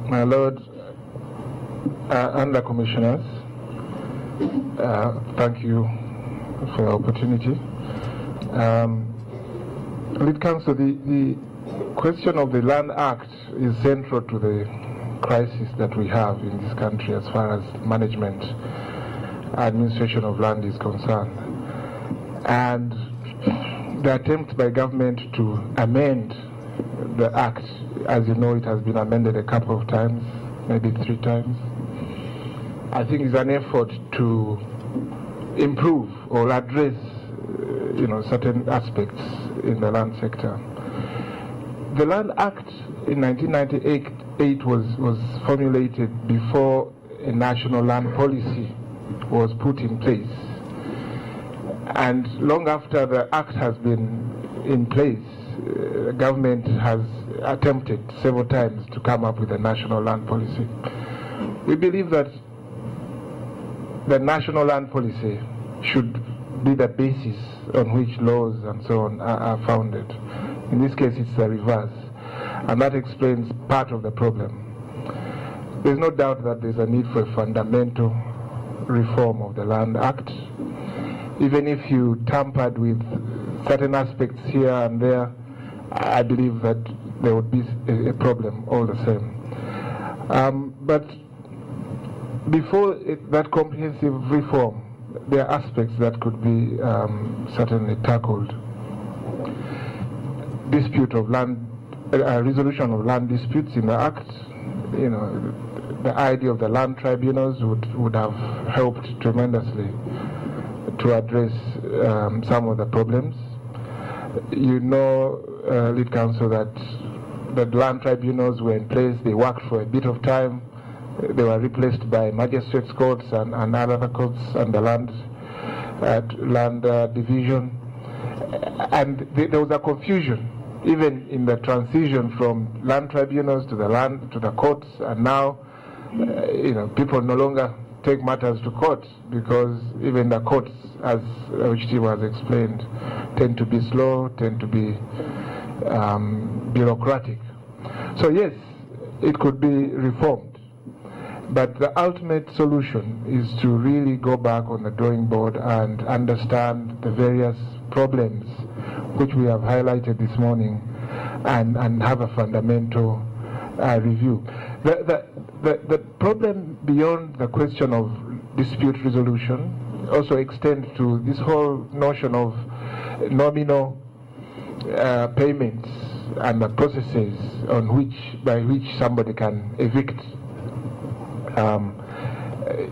My Lord, Under Commissioners, thank you for the opportunity. Lead Counsel, the question of the Land Act is central to the crisis that we have in this country as far as management, administration of land is concerned. And the attempt by government to amend the Act, as you know, it has been amended a couple of times, maybe 3 times, I think is an effort to improve or address certain aspects in the land sector. The Land Act in 1998 was formulated before a national land policy was put in place. And long after the Act has been in place, the government has attempted several times to come up with a national land policy. We believe that the national land policy should be the basis on which laws and so on are founded. In this case, it's the reverse. And that explains part of the problem. There's no doubt that there's a need for a fundamental reform of the Land Act. Even if you tampered with certain aspects here and there, I believe that there would be a problem all the same. But before that comprehensive reform, there are aspects that could be certainly tackled. Dispute of land, resolution of land disputes in the Act. The idea of the land tribunals would have helped tremendously to address some of the problems. Lead Council, that the land tribunals were in place. They worked for a bit of time. They were replaced by magistrates' courts and other courts and the land division. And there was a confusion, even in the transition from land tribunals to the courts. And now, people no longer take matters to court, because even the courts, as HT was explained, tend to be slow, tend to be bureaucratic. So yes, it could be reformed, but the ultimate solution is to really go back on the drawing board and understand the various problems which we have highlighted this morning, and have a fundamental review. The problem beyond the question of dispute resolution also extends to this whole notion of nominal payments and the processes by which somebody can evict.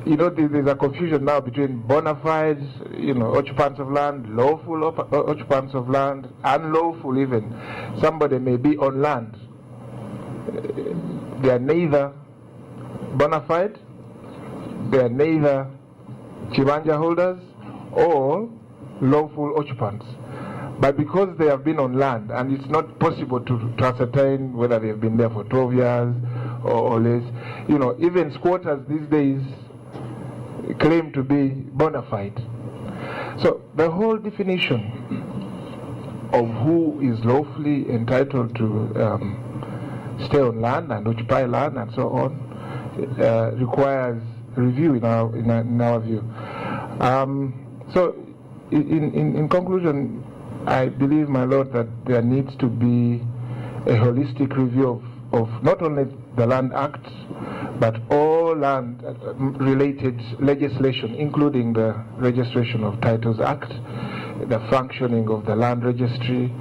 There's a confusion now between bona fide, occupants of land, lawful occupants of land, unlawful even. Somebody may be on land. They are neither bona fide, they are neither chibanja holders or lawful occupants. But because they have been on land, and it's not possible to ascertain whether they have been there for 12 years or less, even squatters these days claim to be bona fide. So the whole definition of who is lawfully entitled to stay on land and occupy land and so on requires review in our view. So in conclusion, I believe, my Lord, that there needs to be a holistic review of not only the Land Act, but all land-related legislation, including the Registration of Titles Act, the functioning of the land registry,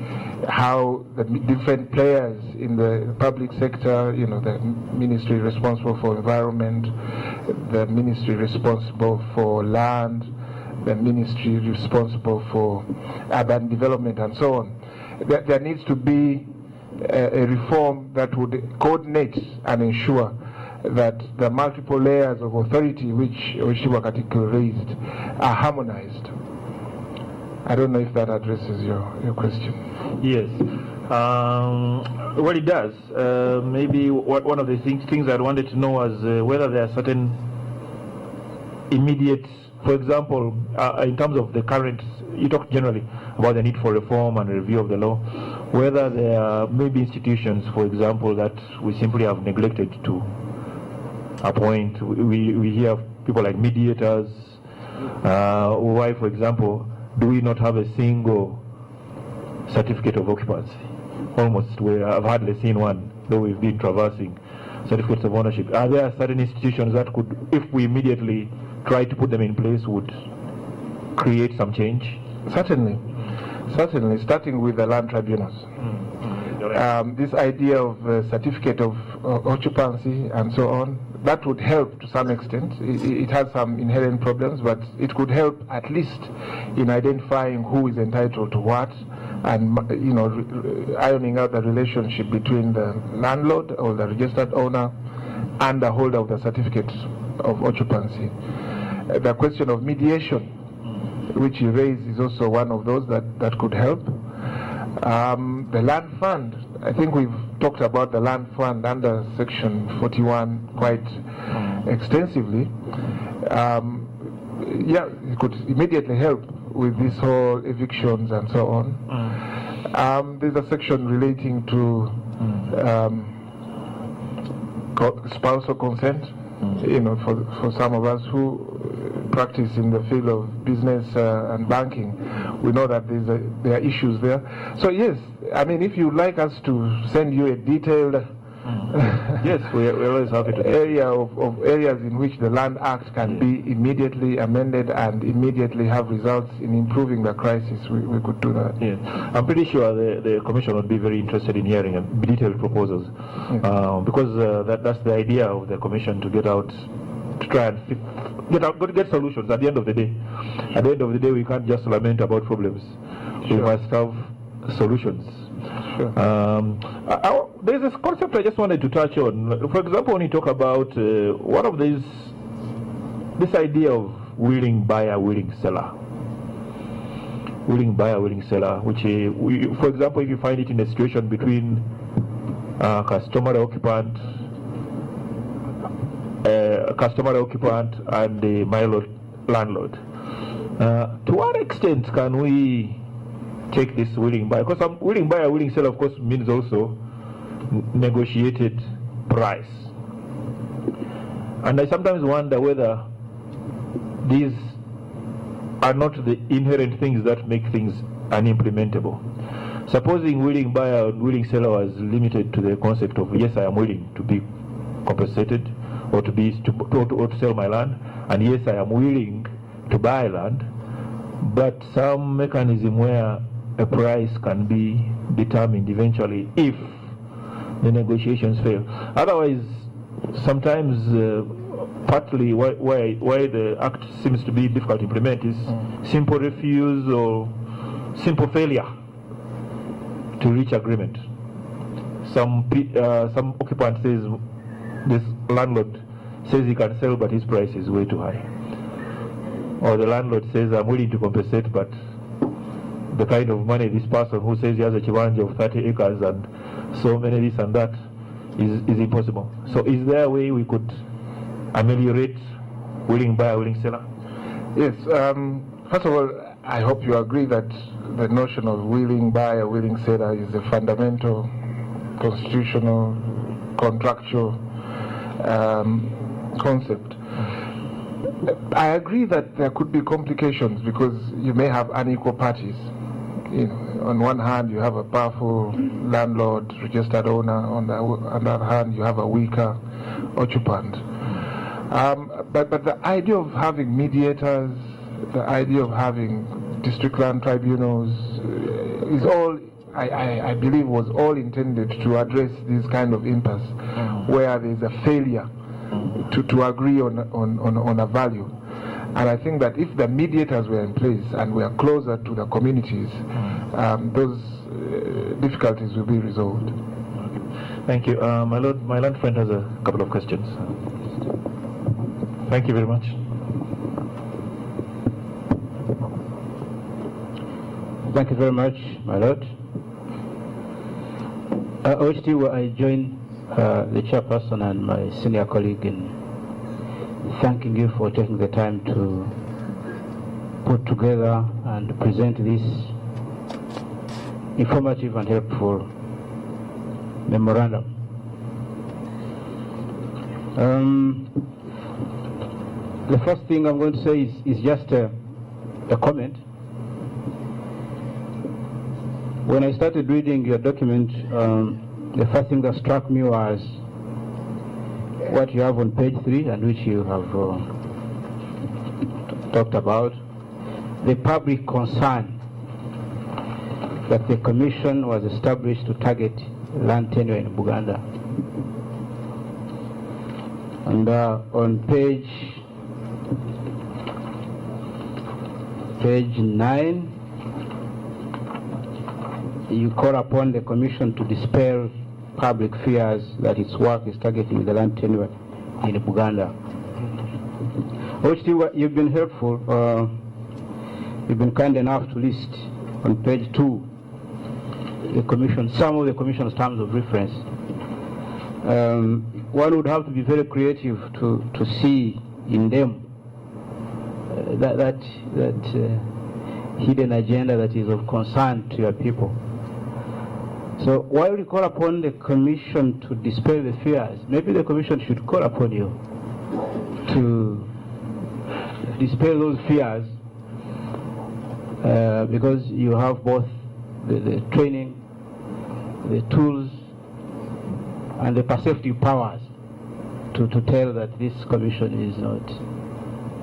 how the different players in the public sector, the ministry responsible for environment, the ministry responsible for land, the ministry responsible for urban development and so on. There needs to be a reform that would coordinate and ensure that the multiple layers of authority which Katikkiro raised are harmonized. I don't know if that addresses your question. Yes. Well, it does. Maybe one of the things I wanted to know was whether there are certain immediate, for example, in terms of the current, you talked generally about the need for reform and review of the law, whether there are maybe institutions, for example, that we simply have neglected to appoint. We hear people like mediators. Why, for example, do we not have a single certificate of occupancy? Almost, I've hardly seen one, though we've been traversing certificates of ownership. Are there certain institutions that could, if we immediately try to put them in place, would create some change? Certainly. Certainly, starting with the land tribunals. This idea of certificate of occupancy and so on, that would help to some extent. It has some inherent problems, but it could help at least in identifying who is entitled to what, and ironing out the relationship between the landlord or the registered owner and the holder of the certificate of occupancy. The question of mediation, which you raised, is also one of those that could help. The land fund, I think we've talked about the land fund under section 41 quite extensively. It could immediately help with this whole evictions and so on. There's a section relating to spousal consent. For some of us who practice in the field of business and banking, we know that there are issues there. So yes, I mean, if you'd like us to send you a detailed yes, we're always happy to area of areas in which the Land Act can be immediately amended and immediately have results in improving the crisis, we could do that. Yes. I'm pretty sure the Commission would be very interested in hearing detailed proposals, because that's the idea of the Commission, to get out, to try and get solutions at the end of the day. At the end of the day, we can't just lament about problems. Sure. We must have solutions. Sure. There's this concept I just wanted to touch on. For example, when you talk about one of these, this idea of willing buyer, willing seller. Willing buyer, willing seller, which, for example, if you find it in a situation between customary occupant and the mailo landlord. To what extent can we take this willing buyer? Because willing buyer, willing seller, of course, means also negotiated price. And I sometimes wonder whether these are not the inherent things that make things unimplementable. Supposing willing buyer and willing seller was limited to the concept of, yes, I am willing to be compensated, or to sell my land, and yes, I am willing to buy land, but some mechanism where a price can be determined eventually if the negotiations fail. Otherwise, sometimes partly why the act seems to be difficult to implement is simple refuse or simple failure to reach agreement. Some occupant says, this landlord says he can sell, but his price is way too high. Or the landlord says, I'm willing to compensate, but the kind of money this person who says he has a chiwanja of 30 acres and so many this and that is impossible. So is there a way we could ameliorate willing buyer, willing seller? Yes. First of all, I hope you agree that the notion of willing buyer, willing seller is a fundamental constitutional, contractual concept. I agree that there could be complications because you may have unequal parties. On one hand, you have a powerful landlord, registered owner. On the other hand, you have a weaker occupant. But the idea of having mediators, the idea of having district land tribunals is all, I believe, was all intended to address this kind of impasse where there is a failure to agree on a value. And I think that if the mediators were in place and were closer to the communities, those difficulties will be resolved. Thank you. My land friend has a couple of questions. Thank you very much. Thank you very much, my lord. I join the chairperson and my senior colleague in thanking you for taking the time to put together and present this informative and helpful memorandum. The first thing I'm going to say is just a comment. When I started reading your document, the first thing that struck me was what you have on page 3 and which you have talked about, the public concern that the commission was established to target land tenure in Buganda. And on page 9, you call upon the commission to dispel public fears that its work is targeting the land tenure in Buganda. Which you've been helpful. You've been kind enough to list on page 2 the commission, some of the commission's terms of reference. One would have to be very creative to see in them that hidden agenda that is of concern to your people. So while you call upon the commission to dispel the fears, maybe the commission should call upon you to dispel those fears, because you have both the training, the tools, and the perceptive powers to tell that this commission is not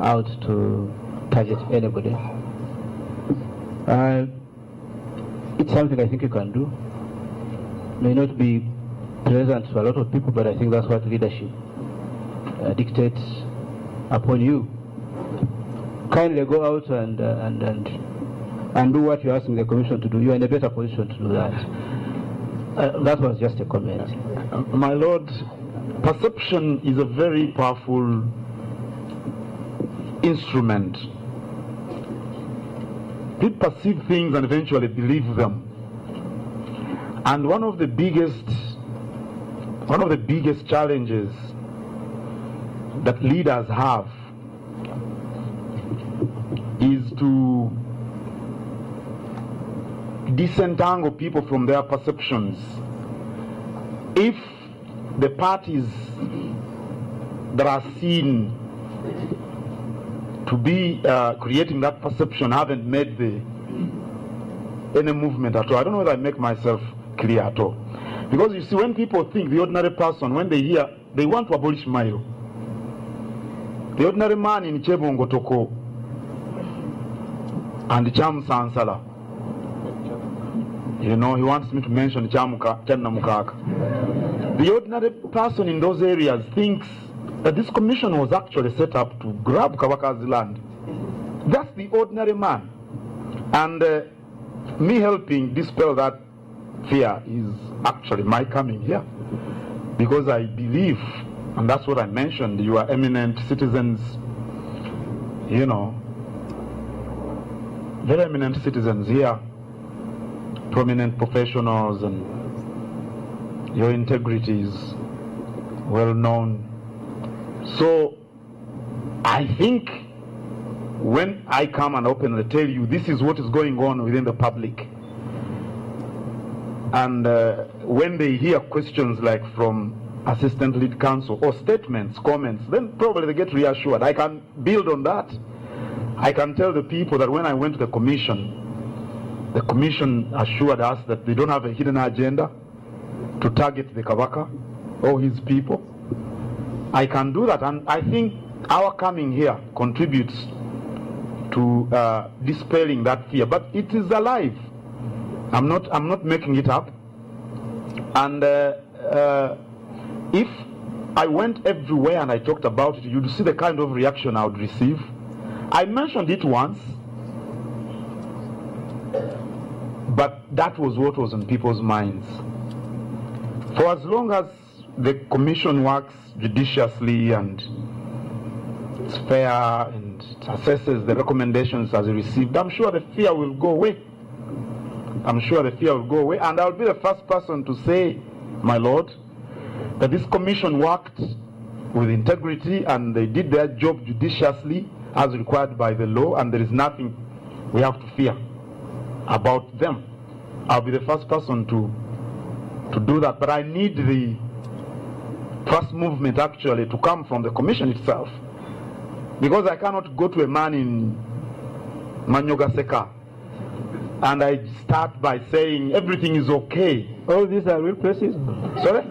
out to target anybody. It's something I think you can do. May not be pleasant to a lot of people, but I think that's what leadership dictates upon you. Kindly go out and do what you're asking the commission to do. You're in a better position to do that. That was just a comment. My Lord, perception is a very powerful instrument. People perceive things and eventually believe them. And one of the biggest challenges that leaders have is to disentangle people from their perceptions. If the parties that are seen to be creating that perception haven't made any movement at all, I don't know whether I make myself clear at all. Because you see, when people think, the ordinary person, when they hear, they want to abolish mailo. The ordinary man in Chebongo Toko and Cham Sansala, he wants me to mention Channa Mukaka. The ordinary person in those areas thinks that this commission was actually set up to grab Kabaka's land. That's the ordinary man. And me helping dispel that fear is actually my coming here. Because I believe, and that's what I mentioned, you are eminent citizens, very eminent citizens here, prominent professionals, and your integrity is well known. So I think when I come and openly tell you this is what is going on within the public, and when they hear questions like from assistant lead counsel or statements, comments, then probably they get reassured. I can build on that. I can tell the people that when I went to the commission assured us that they don't have a hidden agenda to target the Kabaka or his people. I can do that, and I think our coming here contributes to dispelling that fear. But it is alive. I'm not making it up. And if I went everywhere and I talked about it, you'd see the kind of reaction I would receive. I mentioned it once, but that was what was in people's minds. For as long as the commission works judiciously and it's fair and it assesses the recommendations as received, I'm sure the fear will go away. I'm sure the fear will go away, and I'll be the first person to say, my Lord, that this commission worked with integrity and they did their job judiciously as required by the law, and there is nothing we have to fear about them. I'll be the first person to do that, but I need the first movement actually to come from the commission itself, because I cannot go to a man in Manyogaseka and I start by saying everything is okay. All these are real places? Sorry?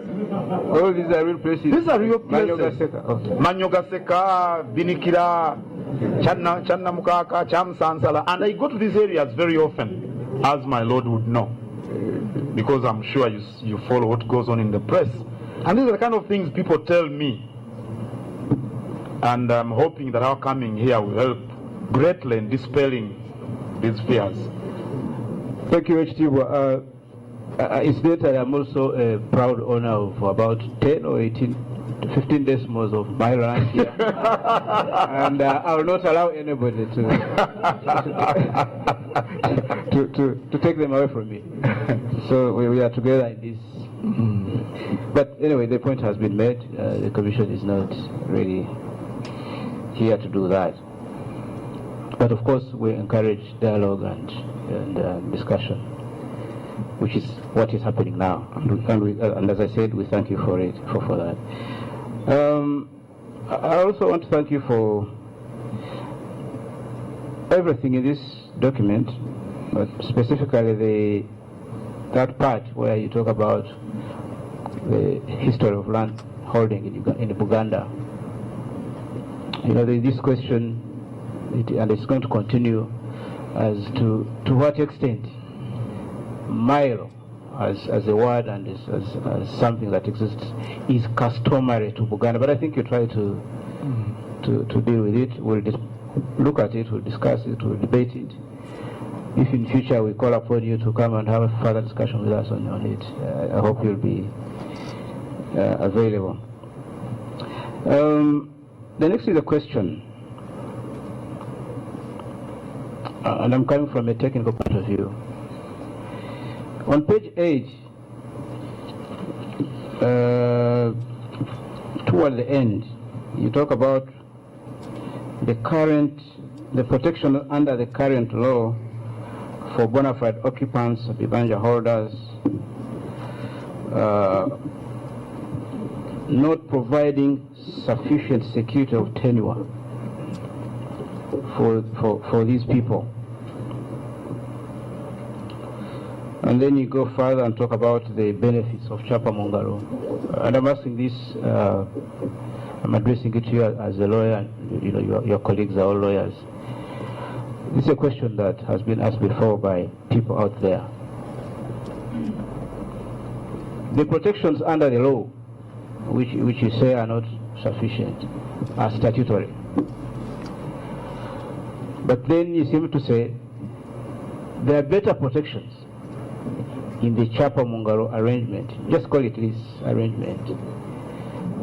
All these are real places? These are real places. Okay. Manyogaseka, Binikira, Channa Mukaka, Cham Sansala, and I go to these areas very often. as my Lord would know, because I'm sure you follow what goes on in the press. And these are the kind of things people tell me. And I'm hoping that our coming here will help greatly in dispelling these fears. Thank you, H.T. Incidentally, I'm also a proud owner of about 10 or 18 to 15 decimals of my land here. And I will not allow anybody to take them away from me. So we are together in this. But anyway, the point has been made. The Commission is not really here to do that. But of course, we encourage dialogue and discussion, which is what is happening now. And as I said, we thank you for it, for that. I also want to thank you for everything in this document, but specifically that part where you talk about the history of land holding in Buganda. You know, this question, and it's going to continue, as to what extent mailo as a word and as something that exists is customary to Buganda. But I think you try to deal with it. We'll look at it, we'll discuss it, we'll debate it. If in future we call upon you to come and have a further discussion with us on it, I hope you'll be available. The next is a question, and I'm coming from a technical point of view. On page 8, toward the end, you talk about the protection under the current law for bona fide occupants, Bibanja holders, not providing sufficient security of tenure for these people. And then you go further and talk about the benefits of Chapa Mungaro. And I'm asking this, I'm addressing it to you as a lawyer, and you know, your colleagues are all lawyers. This is a question that has been asked before by people out there. The protections under the law, which you say are not sufficient, are statutory. But then you seem to say there are better protections in the Chapa Mungaro arrangement, just call it this arrangement,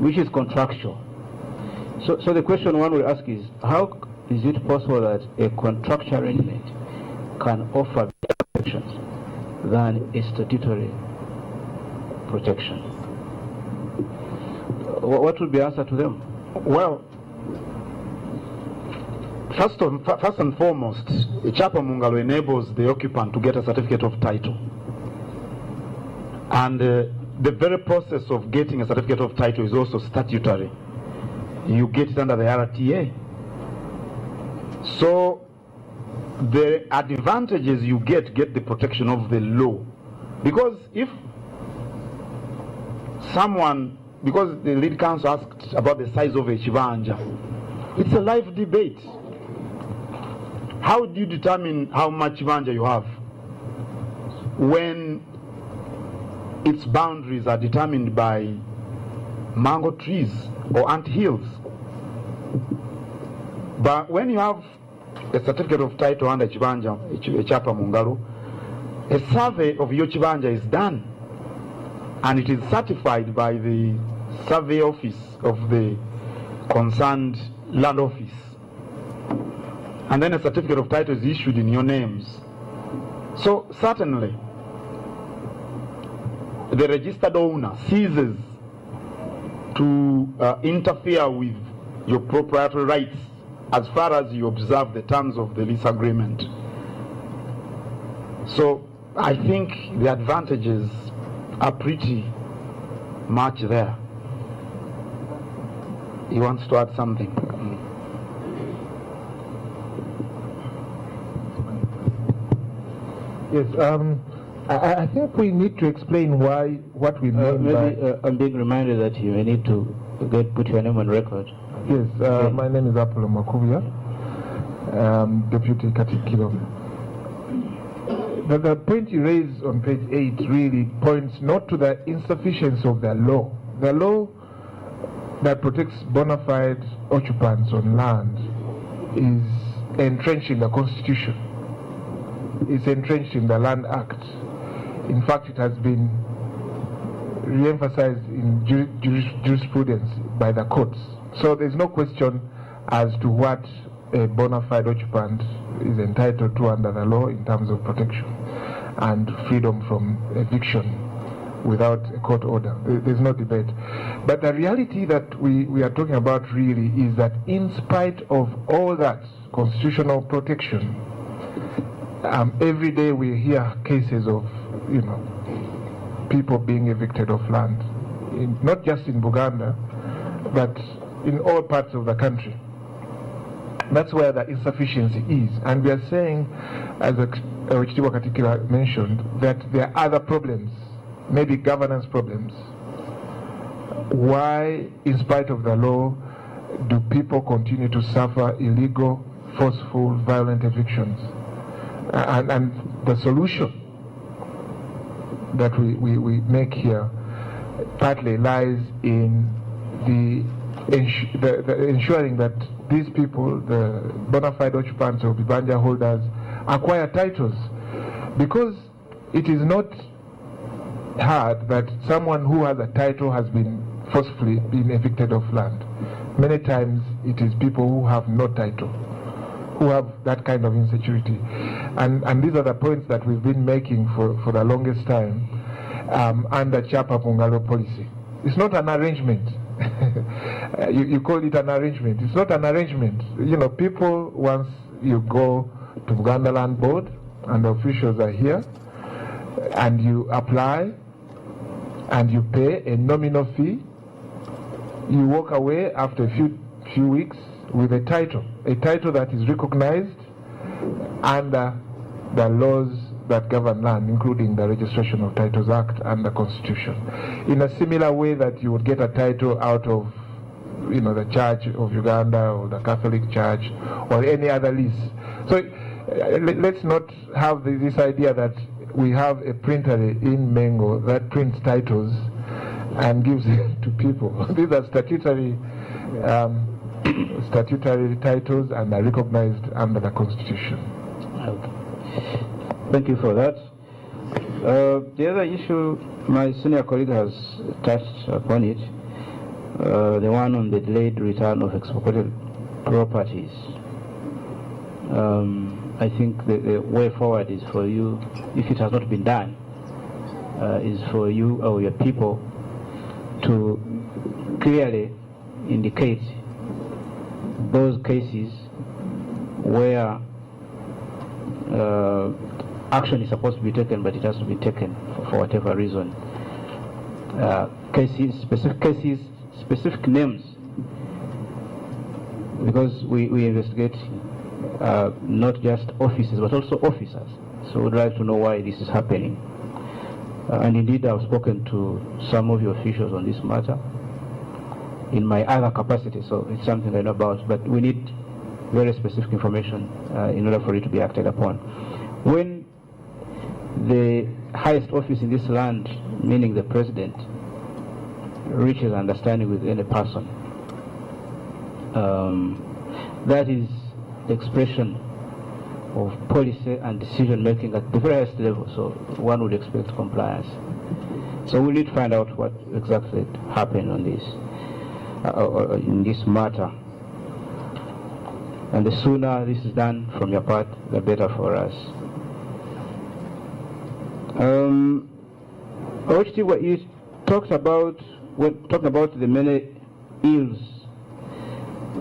which is contractual. So the question one will ask is, how is it possible that a contractual arrangement can offer better protections than a statutory protection? What would be the answer to them? Well, first and foremost, a Chapa Mungalo enables the occupant to get a certificate of title. And the very process of getting a certificate of title is also statutory. You get it under the RTA. So the advantages you get the protection of the law. Because if someone, because the lead counsel asked about the size of a chibanja, it's a live debate. How do you determine how much chibanja you have when its boundaries are determined by mango trees or ant hills? But when you have a certificate of title under chibanja, a Chapa Mungaro, a survey of your chibanja is done, and it is certified by the survey office of the concerned land office. And then a certificate of title is issued in your names. So certainly, the registered owner ceases to interfere with your proprietary rights as far as you observe the terms of the lease agreement. So I think the advantages are pretty much there. He wants to add something. Yes, I think we need to explain what we mean by... I'm being reminded that you may need to put your name on record. Yes, my name is Apollo Makubia, Deputy Katikkiro. The point you raise on page 8 really points not to the insufficiency of the law. The law that protects bona fide occupants on land is entrenched in the Constitution. It's entrenched in the Land Act. In fact, it has been re-emphasized in jurisprudence by the courts. So there's no question as to what a bona fide occupant is entitled to under the law in terms of protection and freedom from eviction without a court order. There's no debate. But the reality that we are talking about really is that in spite of all that constitutional protection, every day we hear cases of, people being evicted of land, not just in Buganda, but in all parts of the country. That's where the insufficiency is. And we are saying, as Katikkiro mentioned, that there are other problems, maybe governance problems. Why, in spite of the law, do people continue to suffer illegal, forceful, violent evictions? And the solution that we make here partly lies in the ensuring that these people, the bona fide occupants or Bibanja holders, acquire titles. Because it is not hard that someone who has a title has been forcefully been evicted of land. Many times it is people who have no title, who have that kind of insecurity. And these are the points that we've been making for the longest time under Chapa Pungalo policy. It's not an arrangement. You call it an arrangement. It's not an arrangement. People, once you go to Buganda Land Board and the officials are here, and you apply and you pay a nominal fee, you walk away after a few weeks with a title that is recognized under the laws that govern land, including the Registration of Titles Act and the Constitution. In a similar way that you would get a title out of the Church of Uganda or the Catholic Church or any other lease. So let's not have this idea that we have a printer in Mengo that prints titles and gives it to people. These are statutory titles and are recognized under the Constitution. Okay. Thank you for that. The other issue, my senior colleague has touched upon it, the one on the delayed return of expropriated properties. I think the way forward is for you, if it has not been done, is for you or your people to clearly indicate those cases where action is supposed to be taken, but it has to be taken for whatever reason. Specific names, because we investigate not just offices but also officers. So we'd like to know why this is happening. And indeed, I've spoken to some of your officials on this matter in my other capacity, so it's something I know about. But we need very specific information in order for it to be acted upon. When the highest office in this land, meaning the president, reaches understanding with any person, that is the expression of policy and decision making at the very highest level, so one would expect compliance. So we need to find out what exactly happened on this, in this matter. And the sooner this is done from your part, the better for us. What you talked about, when talking about the many ills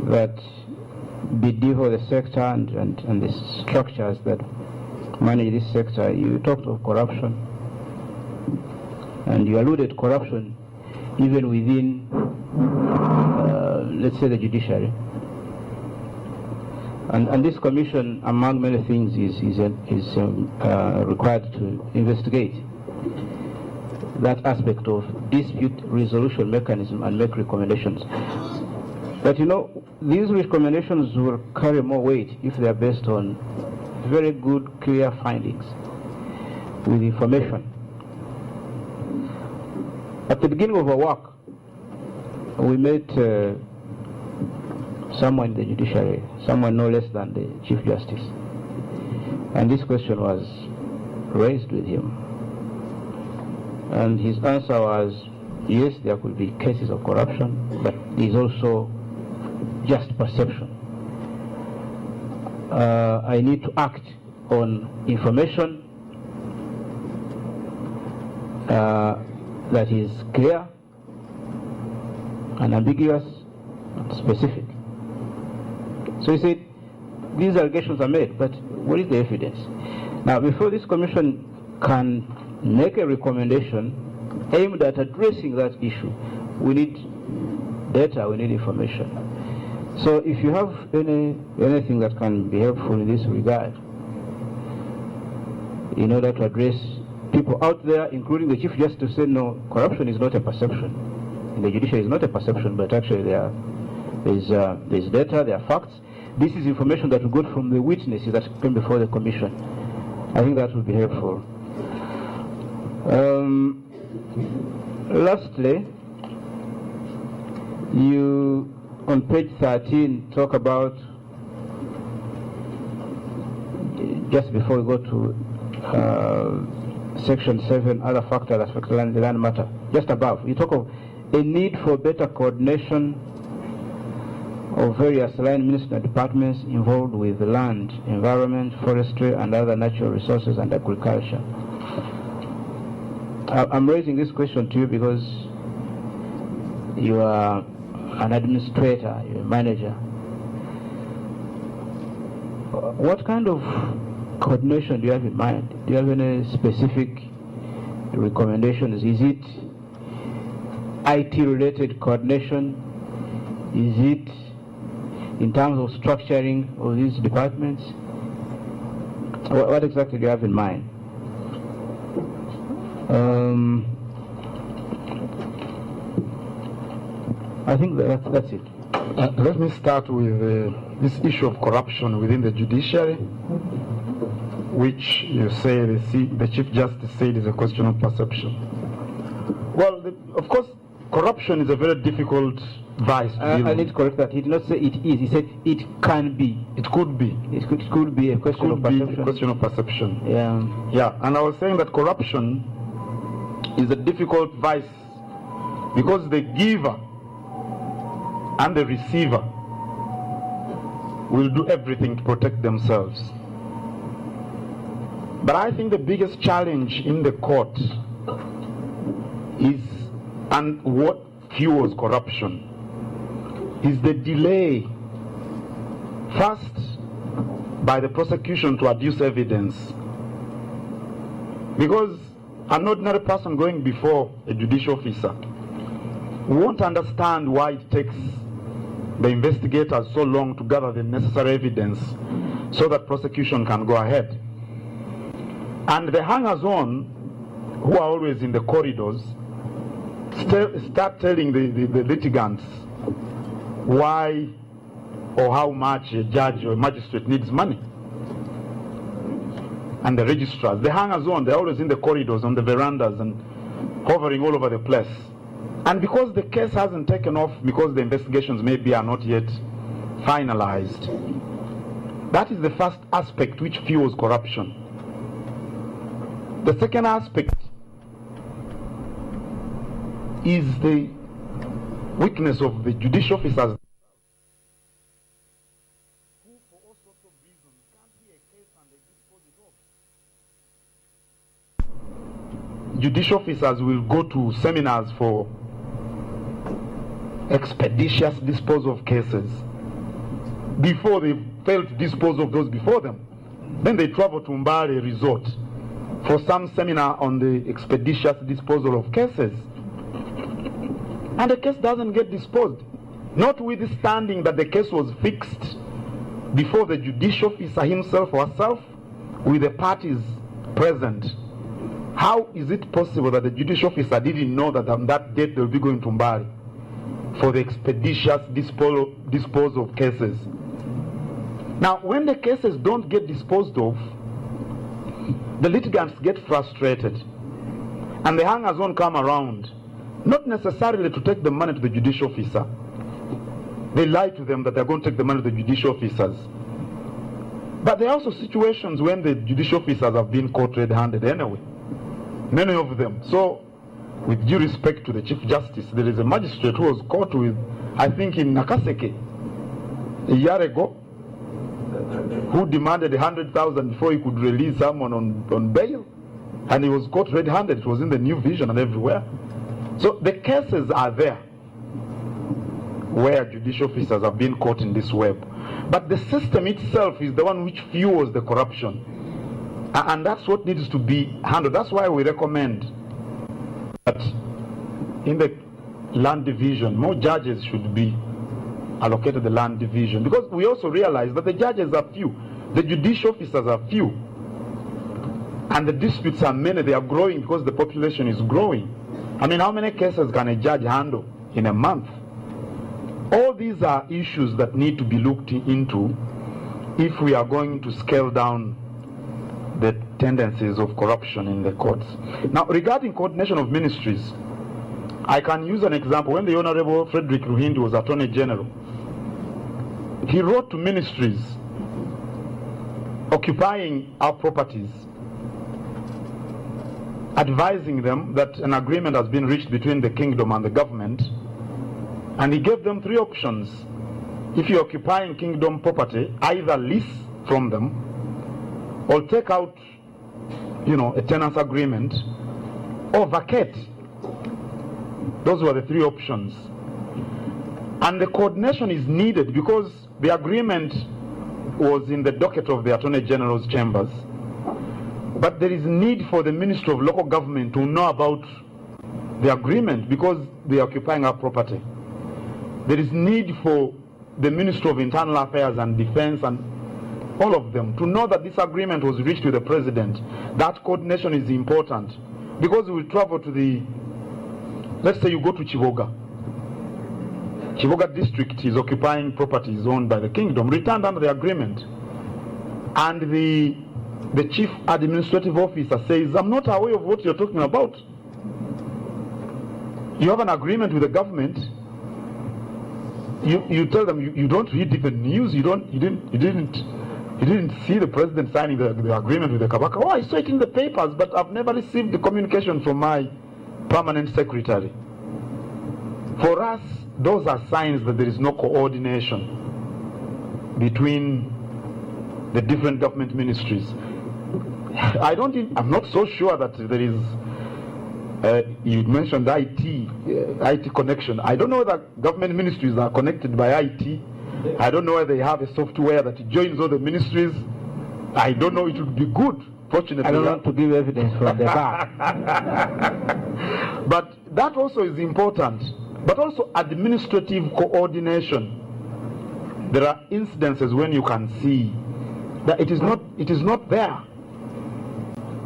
that bedevil the sector and the structures that manage this sector, you talked of corruption, and you alluded corruption even within, let's say, the judiciary. And this commission, among many things, is required to investigate that aspect of dispute resolution mechanism and make recommendations. But these recommendations will carry more weight if they are based on very good, clear findings. with information. At the beginning of our work, we met someone in the judiciary, someone no less than the Chief Justice. And this question was raised with him. And his answer was, yes, there could be cases of corruption, but there's also just perception. I need to act on information that is clear, unambiguous, and specific. So he said, these allegations are made, but what is the evidence? Now, before this commission can make a recommendation aimed at addressing that issue, we need data, we need information. So if you have anything that can be helpful in this regard, in order to address people out there, including the Chief Justice, said no, corruption is not a perception. In the judiciary, it's not a perception, but actually there's data, there are facts. This is information that we got from the witnesses that came before the commission. I think that would be helpful. Lastly, you on page 13 talk about, just before we go to section 7, other factors that affect the land matter, just above, you talk of a need for better coordination of various line ministerial departments involved with land, environment, forestry, and other natural resources and agriculture. I'm raising this question to you because you are an administrator, you're a manager. What kind of coordination do you have in mind? Do you have any specific recommendations? Is it IT-related coordination? Is it in terms of structuring of these departments? What exactly do you have in mind? I think that's it. Let me start with this issue of corruption within the judiciary, which you say the Chief Justice said is a question of perception. Well, of course, corruption is a very difficult vice to deal with. I need to correct that. He did not say it is. He said it can be. It could be. It could be a question of perception. Be a question of perception. Yeah. Yeah, and I was saying that corruption is a difficult vice because the giver and the receiver will do everything to protect themselves. But I think the biggest challenge in the court is, and what fuels corruption, is the delay, first by the prosecution to adduce evidence. Because an ordinary person going before a judicial officer won't understand why it takes the investigators so long to gather the necessary evidence so that prosecution can go ahead. And the hangers-on, who are always in the corridors, start telling the litigants why or how much a judge or a magistrate needs money. And the registrars, the hangers-on, they're always in the corridors, on the verandas, and hovering all over the place. And because the case hasn't taken off, because the investigations maybe are not yet finalized, that is the first aspect which fuels corruption. The second aspect is the weakness of the judicial officers, who for all sorts of reasons can't hear a case and they dispose it off. Judicial officers will go to seminars for expeditious disposal of cases before they fail to dispose of those before them. Then they travel to Mbale Resort for some seminar on the expeditious disposal of cases. And the case doesn't get disposed, notwithstanding that the case was fixed before the judicial officer himself or herself with the parties present. How is it possible that the judicial officer didn't know that on that date they'll be going to Mbale for the expeditious disposal of cases? Now, when the cases don't get disposed of, the litigants get frustrated and the hangers on come around, not necessarily to take the money to the judicial officer. They lie to them that they're going to take the money to the judicial officers. But there are also situations when the judicial officers have been caught red-handed anyway. Many of them. So, with due respect to the Chief Justice, there is a magistrate who was caught with, I think in Nakaseke, a year ago, who demanded 100,000 before he could release someone on bail. And he was caught red-handed. It was in the New Vision and everywhere. So the cases are there where judicial officers have been caught in this web. But the system itself is the one which fuels the corruption. And that's what needs to be handled. That's why we recommend that in the land division, more judges should be allocated the land division. Because we also realize that the judges are few. The judicial officers are few. And the disputes are many. They are growing because the population is growing. I mean, how many cases can a judge handle in a month? All these are issues that need to be looked into if we are going to scale down the tendencies of corruption in the courts. Now, regarding coordination of ministries, I can use an example. When the Honorable Frederick Ruhindi was Attorney General, he wrote to ministries occupying our properties, advising them that an agreement has been reached between the kingdom and the government, and he gave them 3 options. If you're occupying kingdom property, either lease from them or take out, a tenants agreement or vacate. Those were the 3 options. And the coordination is needed because the agreement was in the docket of the Attorney General's chambers. But there is need for the Ministry of Local Government to know about the agreement because they are occupying our property. There is need for the Ministry of Internal Affairs and Defense and all of them to know that this agreement was reached with the President. That coordination is important because we will travel to let's say you go to Chivoga. Chivoga district is occupying properties owned by the kingdom, returned under the agreement. And the chief administrative officer says, I'm not aware of what you're talking about. You have an agreement with the government. You tell them you don't read even news. You didn't see the president signing the agreement with the Kabaka. Oh, I saw it in the papers, but I've never received the communication from my permanent secretary. For us, those are signs that there is no coordination between the different government ministries. I'm not so sure that there is, you mentioned IT connection. I don't know whether government ministries are connected by IT. I don't know whether they have a software that joins all the ministries. I don't know, it would be good, fortunately. I don't want to give evidence from the back. But that also is important. But also administrative coordination. There are incidences when you can see that it is not there.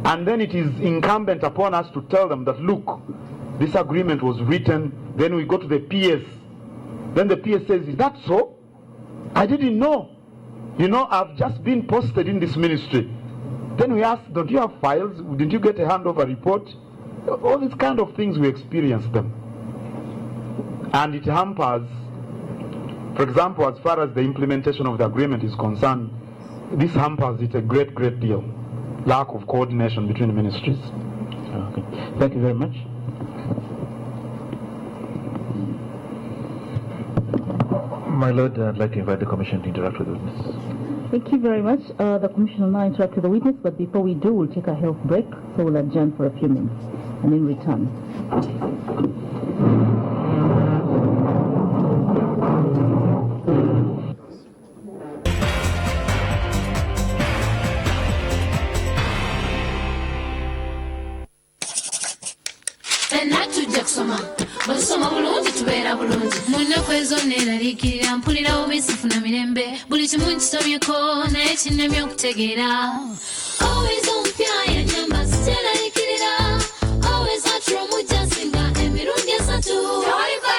And then it is incumbent upon us to tell them that, look, this agreement was written, then we go to the PS. Then the PS says, is that so? I didn't know. I've just been posted in this ministry. Then we ask, don't you have files? Didn't you get a handover report? All these kind of things, we experience them. And it hampers, for example, as far as the implementation of the agreement is concerned, this hampers it a great, great deal. Lack of coordination between ministries. Okay. Thank you very much. My Lord, I'd like to invite the Commission to interact with the witness. Thank you very much. The Commission will now interact with the witness, but before we do, we'll take a health break, so we'll adjourn for a few minutes and then return. Basoma bulungi tubeera bulungi munaku ezo neeraliikirira mpulirawo bisifuna mirembe buli kimu nkisobyeko naye kinnemye okutegeera always on